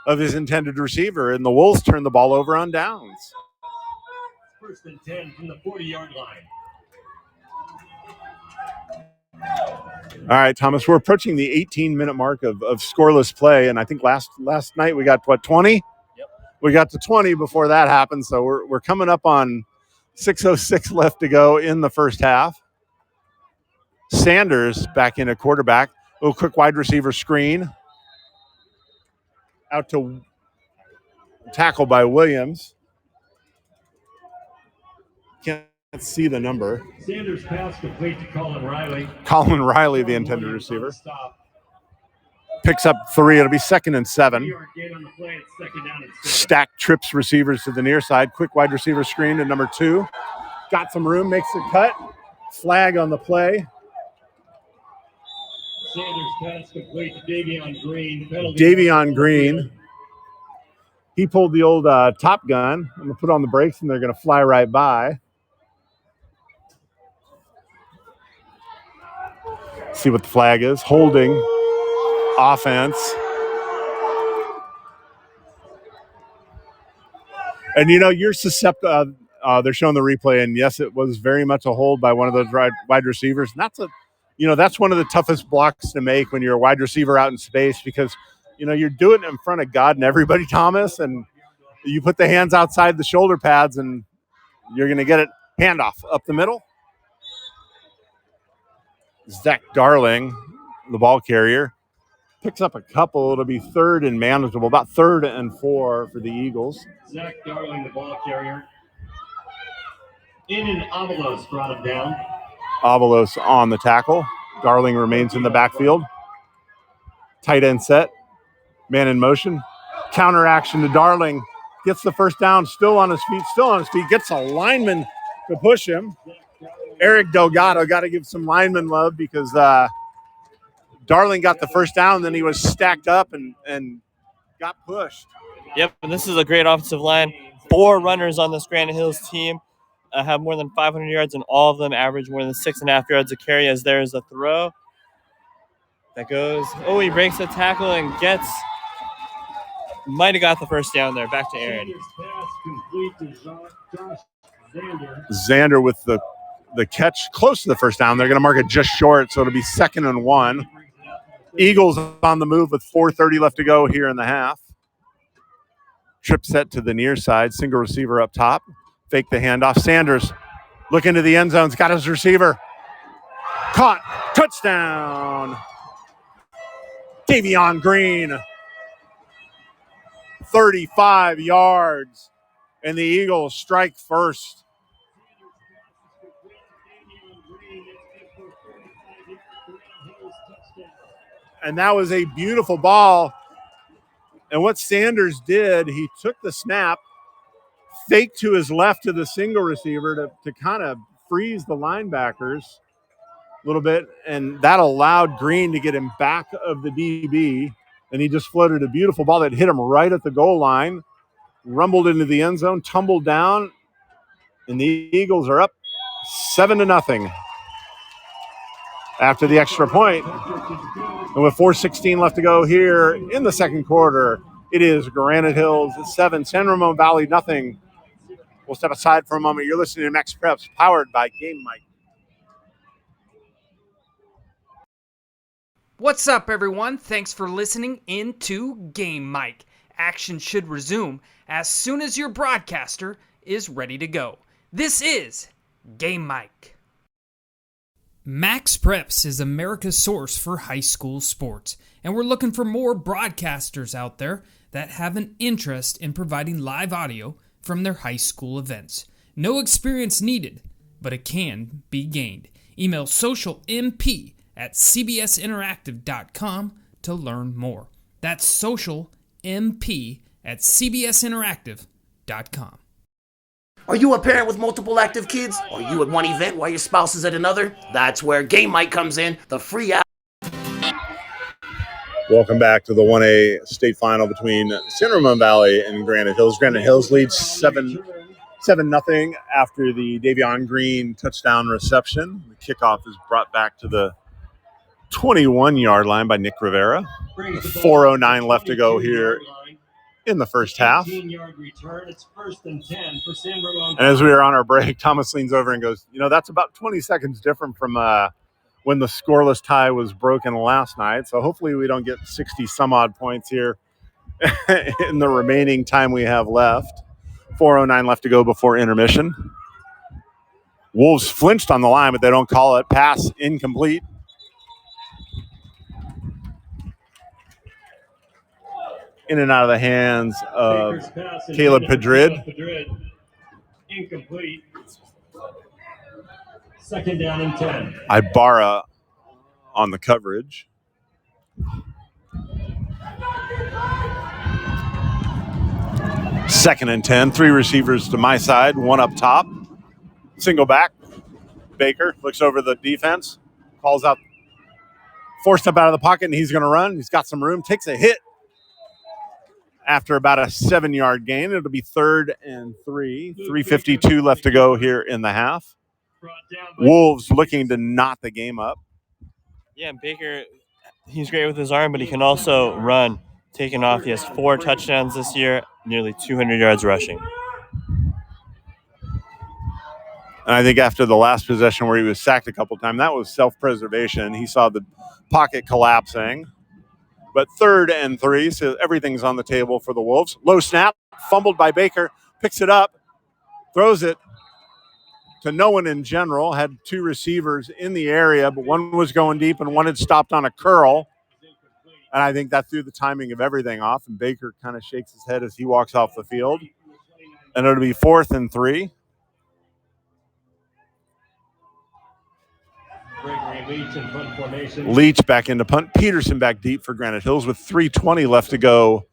of his intended receiver, and the Wolves turned the ball over on downs. 1st and 10 from the 40-yard line. All right, Thomas, we're approaching the 18-minute mark of scoreless play, and I think last night we got, 20? Yep. We got to 20 before that happened, so we're coming up on 6:06 left to go in the first half. Sanders back in at quarterback. A little quick wide receiver screen. Out to tackle by Williams. Can't see the number. Sanders pass complete to Colin Riley. Colin Riley, the intended receiver. Picks up 3. It'll be 2nd and 7. Stack trips receivers to the near side. Quick wide receiver screen to number 2. Got some room, makes the cut. Flag on the play. Sanders pass complete to Davion Green. Davion Green. He pulled the old Top Gun. I'm going to put on the brakes, and they're going to fly right by. See what the flag is. Holding offense. And, you're susceptible. They're showing the replay, and, yes, it was very much a hold by one of those wide receivers. And that's one of the toughest blocks to make when you're a wide receiver out in space because, you're doing it in front of God and everybody, Thomas, and you put the hands outside the shoulder pads, and you're going to get it handoff up the middle. Zach Darling, the ball carrier, picks up a couple. It'll be 3rd and manageable, about 3rd and 4 for the Eagles. Zach Darling, the ball carrier. In and Avalos brought him down. Avalos on the tackle. Darling remains in the backfield. Tight end set. Man in motion. Counter action to Darling. Gets the first down, still on his feet. Gets a lineman to push him. Eric Delgado, got to give some lineman love because Darling got the first down, then he was stacked up and got pushed. Yep, and this is a great offensive line. 4 runners on this Granite Hills team have more than 500 yards, and all of them average more than 6.5 yards a carry as there is a throw. That goes. Oh, he breaks the tackle and might have got the first down there. Back to Aaron. Xander with the catch close to the first down. They're going to mark it just short, so it'll be 2nd and 1. Eagles on the move with 4:30 left to go here in the half. Trip set to the near side. Single receiver up top. Fake the handoff. Sanders looking to the end zone. Got his receiver. Caught. Touchdown. Davion Green. 35 yards. And the Eagles strike first. And that was a beautiful ball. And what Sanders did, he took the snap, faked to his left to the single receiver to kind of freeze the linebackers a little bit. And that allowed Green to get him back of the DB. And he just floated a beautiful ball that hit him right at the goal line, rumbled into the end zone, tumbled down. And the Eagles are up 7-0 after the extra point. And with 4:16 left to go here in the second quarter, it is Granite Hills 7, San Ramon Valley 0. We'll step aside for a moment. You're listening to Max Preps, powered by Game Mike. What's up, everyone? Thanks for listening into Game Mike. Action should resume as soon as your broadcaster is ready to go. This is Game Mike. Max Preps is America's source for high school sports, and we're looking for more broadcasters out there that have an interest in providing live audio from their high school events. No experience needed, but it can be gained. Email socialmp@cbsinteractive.com to learn more. That's socialmp@cbsinteractive.com. Are you a parent with multiple active kids? Are you at one event while your spouse is at another? That's where Game Mike comes in, the free app. Welcome back to the 1A state final between San Ramon Valley and Granite Hills. Granite Hills leads 7-0 after the Davion Green touchdown reception. The kickoff is brought back to the 21-yard line by Nick Rivera. 4:09 left to go here in the first half. And as we were on our break, Thomas leans over and goes, that's about 20 seconds different from when the scoreless tie was broken last night. So hopefully we don't get 60 some odd points here in the remaining time we have left. 4:09 left to go before intermission. Wolves flinched on the line, but they don't call it. Pass incomplete. In and out of the hands of Caleb Padrid. Incomplete. Second down and 10. Ibarra on the coverage. Second and 10. 3 receivers to my side, 1 up top. Single back. Baker looks over the defense, calls out, forced up out of the pocket, and he's going to run. He's got some room, takes a hit after about a 7-yard gain. It'll be 3rd and 3. 3:52 left to go here in the half. Wolves looking to knot the game up. Yeah, Baker, he's great with his arm, but he can also run. Taking off, he has 4 touchdowns this year, nearly 200 yards rushing. And I think after the last possession where he was sacked a couple times, that was self-preservation. He saw the pocket collapsing. But 3rd and 3, so everything's on the table for the Wolves. Low snap, fumbled by Baker, picks it up, throws it to no one in general. Had 2 receivers in the area, but one was going deep and one had stopped on a curl. And I think that threw the timing of everything off. And Baker kind of shakes his head as he walks off the field. And it'll be 4th and 3. Leach back into punt. Peterson back deep for Granite Hills with 3:20 left to go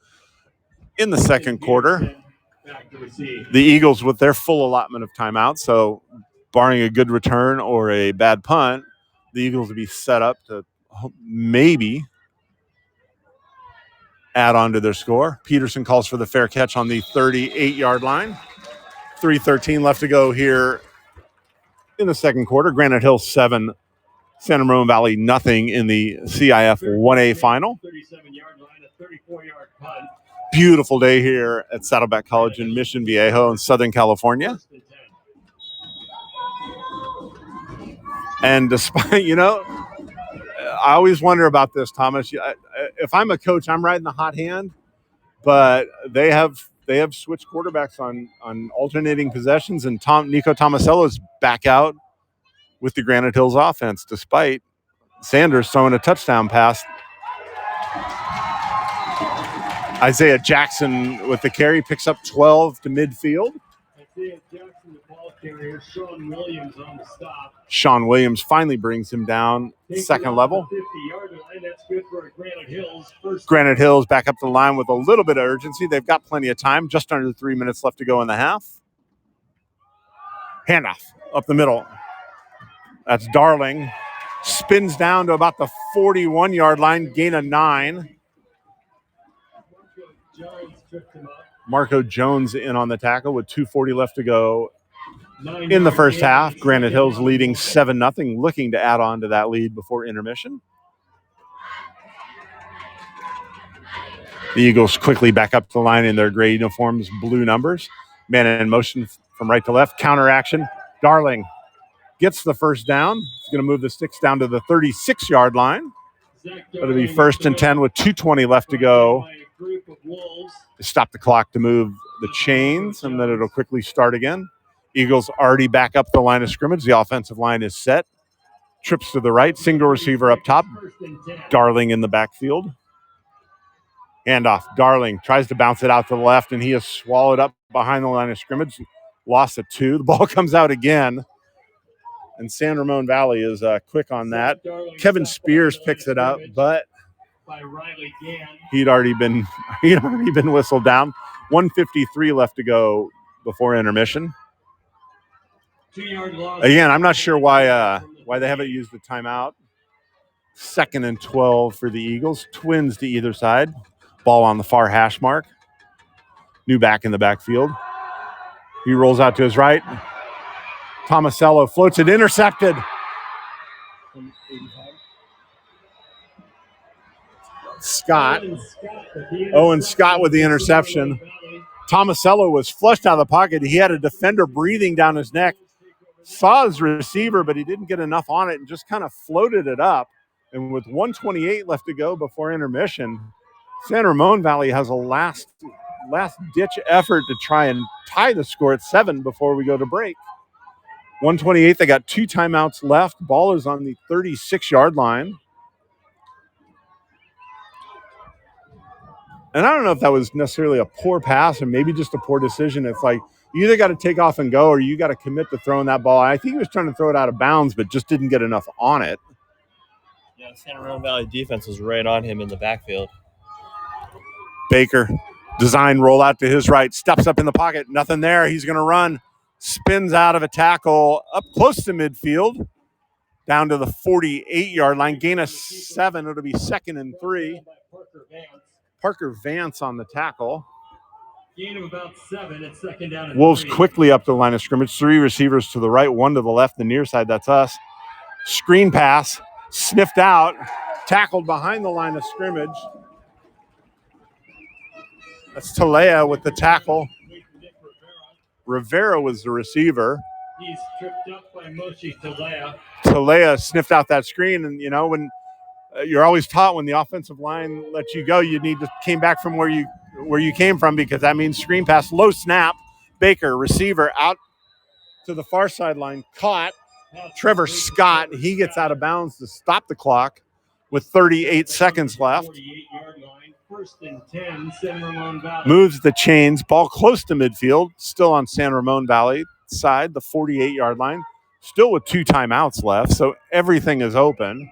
in the second quarter. The Eagles with their full allotment of timeouts. So barring a good return or a bad punt, the Eagles will be set up to maybe add on to their score. Peterson calls for the fair catch on the 38-yard line. 3:13 left to go here in the second quarter. Granite Hills 7, San Ramon Valley nothing in the CIF 1A final. 37-yard line, a 34-yard punt. Beautiful day here at Saddleback College in Mission Viejo in Southern California. And despite, I always wonder about this, Thomas. If I'm a coach, I'm riding the hot hand, but they have switched quarterbacks on alternating possessions, and Nico Tomasello's back out with the Granite Hills offense, despite Sanders throwing a touchdown pass. Isaiah Jackson with the carry picks up 12 to midfield. Isaiah Jackson, the ball carrier. Sean Williams on the stop. Sean Williams finally brings him down second level. 50-yard line. That's good for Granite Hills. Granite Hills back up the line with a little bit of urgency. They've got plenty of time. Just under 3 minutes left to go in the half. Handoff up the middle. That's Darling. Spins down to about the 41-yard line. Gain of 9. Marco Jones in on the tackle with 2:40 left to go in the first half. Granite Hills leading 7-0, looking to add on to that lead before intermission. The Eagles quickly back up the line in their gray uniforms, blue numbers. Man in motion from right to left. Counter action. Darling gets the first down. He's going to move the sticks down to the 36-yard line. It'll be 1st and 10 with 2:20 left to go. Stop the clock to move the chains, and then it'll quickly start again. Eagles already back up the line of scrimmage. The offensive line is set. Trips to the right, single receiver up top. Darling in the backfield. Handoff. Darling tries to bounce it out to the left, and he is swallowed up behind the line of scrimmage. Loss of 2. The ball comes out again, and San Ramon Valley is quick on that. Kevin Spears picks it up, but he'd already been whistled down. 1:53 left to go before intermission. Again, I'm not sure why they haven't used the timeout. 2nd and 12 for the Eagles. Twins to either side. Ball on the far hash mark. New back in the backfield. He rolls out to his right. Tomasello floats it, intercepted. Owen Scott with the interception. Tomasello was flushed out of the pocket. He had a defender breathing down his neck. Saw his receiver, but he didn't get enough on it and just kind of floated it up. And with 1:28 left to go before intermission, San Ramon Valley has a last-ditch effort to try and tie the score at 7 before we go to break. 1:28, they got 2 timeouts left. Ball is on the 36-yard line. And I don't know if that was necessarily a poor pass or maybe just a poor decision. It's like you either got to take off and go or you got to commit to throwing that ball. I think he was trying to throw it out of bounds, but just didn't get enough on it. Yeah, the San Ramon Valley defense was right on him in the backfield. Baker, design rollout to his right, steps up in the pocket. Nothing there. He's going to run. Spins out of a tackle up close to midfield. Down to the 48-yard line. Gain of 7. It'll be 2nd and 3. Parker Vance on the tackle. Gain of about 7 at 2nd down and Wolves 3. quickly up the line of scrimmage. 3 receivers to the right, 1 to the left, the near side. That's us. Screen pass. Sniffed out. Tackled behind the line of scrimmage. That's Talea with the tackle. Rivera was the receiver. He's tripped up by Moshi Talea. Talea sniffed out that screen, and when you're always taught when the offensive line lets you go, you need to came back from where you came from, because that means screen pass, low snap. Baker, receiver, out to the far sideline, caught. Trevor Scott, he gets out of bounds to stop the clock with 38 seconds left. 48-yard line, 1st and 10, San Ramon Valley. Moves the chains, ball close to midfield, still on San Ramon Valley side, the 48-yard line, still with 2 timeouts left, so everything is open.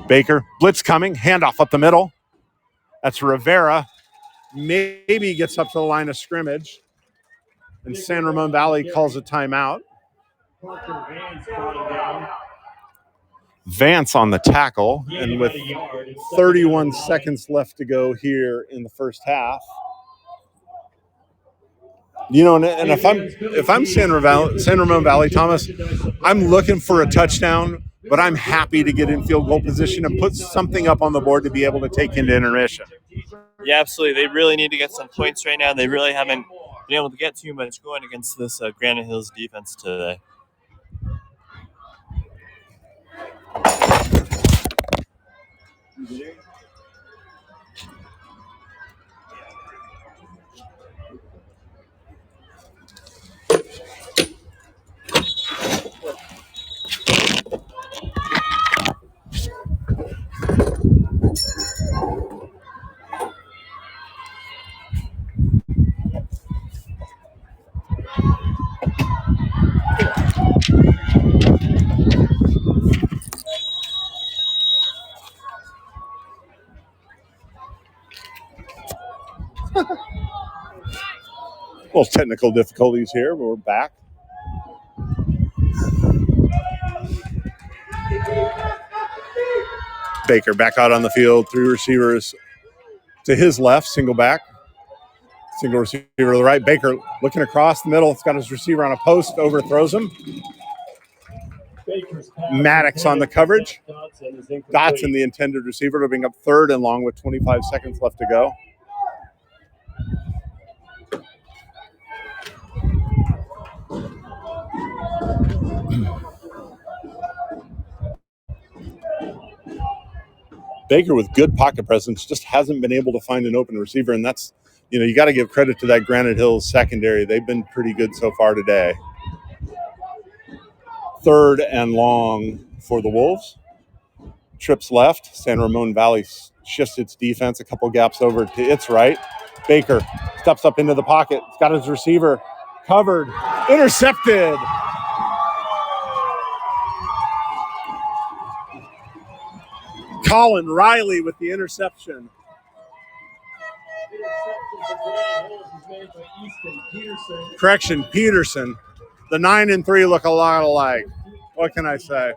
Baker, blitz coming, handoff up the middle. That's Rivera. Maybe gets up to the line of scrimmage. And San Ramon Valley calls a timeout. Parker Vance brought down. Vance on the tackle. And with 31 seconds left to go here in the first half. And if I'm San Ramon Valley, Thomas, I'm looking for a touchdown, but I'm happy to get in field goal position and put something up on the board to be able to take into intermission. Yeah, absolutely. They really need to get some points right now. They really haven't been able to get too much going against this Granite Hills defense today. Little technical difficulties here, but we're back. Baker back out on the field, 3 receivers to his left, single back. Single receiver to the right. Baker looking across the middle. It's got his receiver on a post, overthrows him. Maddox on the coverage. Dotson, the intended receiver, to bring up 3rd and long with 25 seconds left to go. Baker with good pocket presence just hasn't been able to find an open receiver, and that's, you got to give credit to that Granite Hills secondary. They've been pretty good so far today. 3rd and long for the Wolves. Trips left. San Ramon Valley shifts its defense a couple gaps over to its right. Baker steps up into the pocket. He's got his receiver covered. Intercepted. Colin Riley with the interception. Correction, Peterson. The 9 and 3 look a lot alike. What can I say?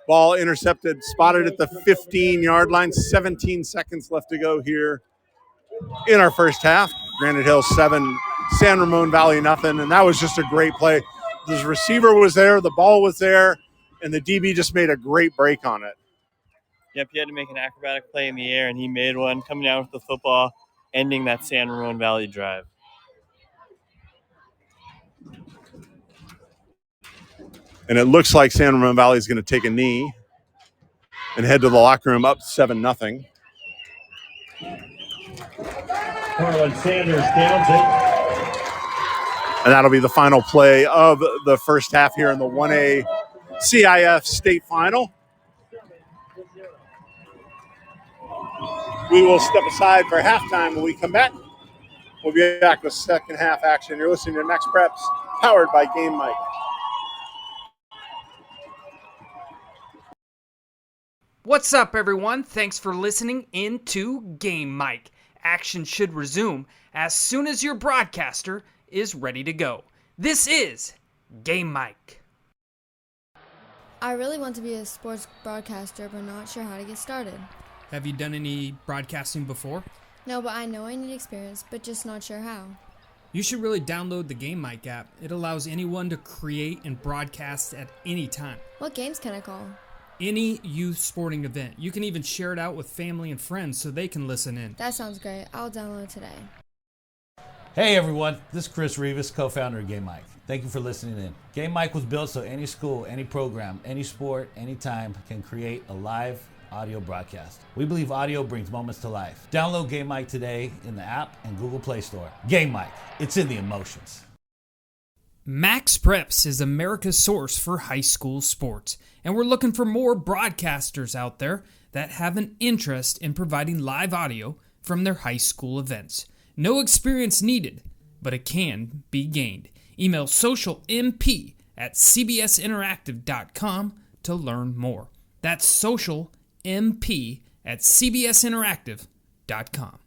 Ball intercepted, spotted at the 15-yard line. 17 seconds left to go here in our first half. Granite Hills 7, San Ramon Valley nothing, and that was just a great play. The receiver was there, the ball was there, and the DB just made a great break on it. Yep, he had to make an acrobatic play in the air, and he made one, coming out with the football, ending that San Ramon Valley drive. And it looks like San Ramon Valley is going to take a knee and head to the locker room up 7-0. Carlin Sanders downs it. And that'll be the final play of the first half here in the 1A CIF state final. We will step aside for halftime. When we come back, we'll be back with second half action. You're listening to Next Preps, powered by Game Mike. What's up, everyone? Thanks for listening in to Game Mike. Action should resume as soon as your broadcaster is ready to go. This is Game Mike. I really want to be a sports broadcaster, but not sure how to get started. Have you done any broadcasting before? No, but I know I need experience, but just not sure how. You should really download the Game Mic app. It allows anyone to create and broadcast at any time. What games can I call? Any youth sporting event. You can even share it out with family and friends so they can listen in. That sounds great. I'll download it today. Hey everyone, this is Chris Rivas, co-founder of Game Mike. Thank you for listening in. Game Mike was built so any school, any program, any sport, anytime can create a live audio broadcast. We believe audio brings moments to life. Download Game Mike today in the app and Google Play Store. Game Mike, it's in the emotions. Max Preps is America's source for high school sports, and we're looking for more broadcasters out there that have an interest in providing live audio from their high school events. No experience needed, but it can be gained. Email socialmp@cbsinteractive.com to learn more. That's socialmp@cbsinteractive.com.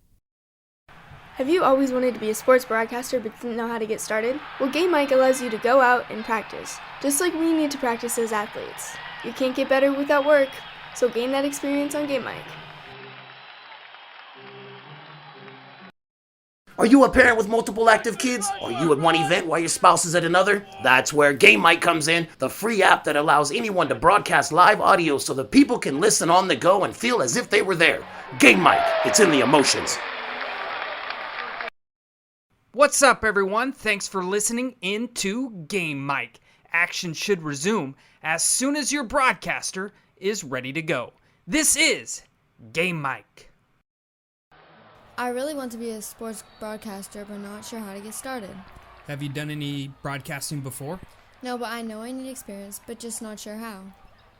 Have you always wanted to be a sports broadcaster but didn't know how to get started? Well, Game Mike allows you to go out and practice, just like we need to practice as athletes. You can't get better without work, so gain that experience on Game Mike. Are you a parent with multiple active kids? Are you at one event while your spouse is at another? That's where Game Mike comes in, the free app that allows anyone to broadcast live audio so that people can listen on the go and feel as if they were there. Game Mike, it's in the emotions. What's up, everyone? Thanks for listening in to Game Mike. Action should resume as soon as your broadcaster is ready to go. This is Game Mike. I really want to be a sports broadcaster, but not sure how to get started. Have you done any broadcasting before? No, but I know I need experience, but just not sure how.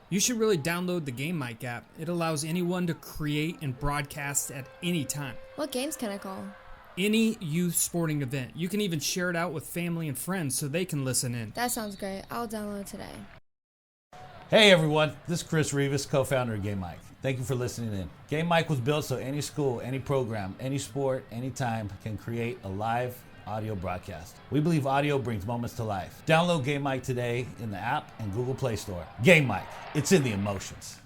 You should really download the Game Mic app. It allows anyone to create and broadcast at any time. What games can I call? Any youth sporting event. You can even share it out with family and friends so they can listen in. That sounds great. I'll download it today. Hey everyone, this is Chris Rivas, co-founder of Game Mike. Thank you for listening in. Game Mike was built so any school, any program, any sport, anytime can create a live audio broadcast. We believe audio brings moments to life. Download Game Mike today in the app and Google Play Store. Game Mike, it's in the emotions.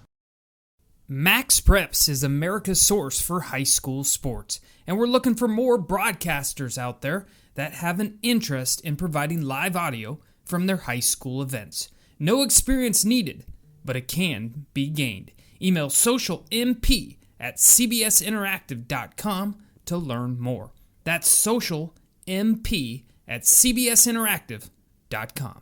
Max Preps is America's source for high school sports, and we're looking for more broadcasters out there that have an interest in providing live audio from their high school events. No experience needed, but it can be gained. Email socialmp@cbsinteractive.com to learn more. That's socialmp@cbsinteractive.com.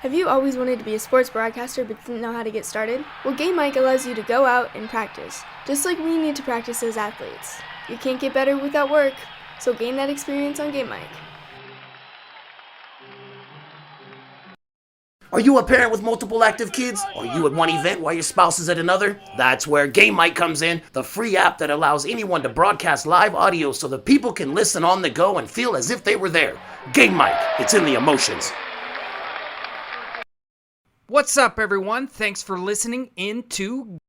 Have you always wanted to be a sports broadcaster but didn't know how to get started? Well, Game Mic allows you to go out and practice, just like we need to practice as athletes. You can't get better without work, so gain that experience on Game Mic. Are you a parent with multiple active kids? Are you at one event while your spouse is at another? That's where Game Mic comes in, the free app that allows anyone to broadcast live audio so that people can listen on the go and feel as if they were there. Game Mic, it's in the emotions. What's up, everyone? Thanks for listening in to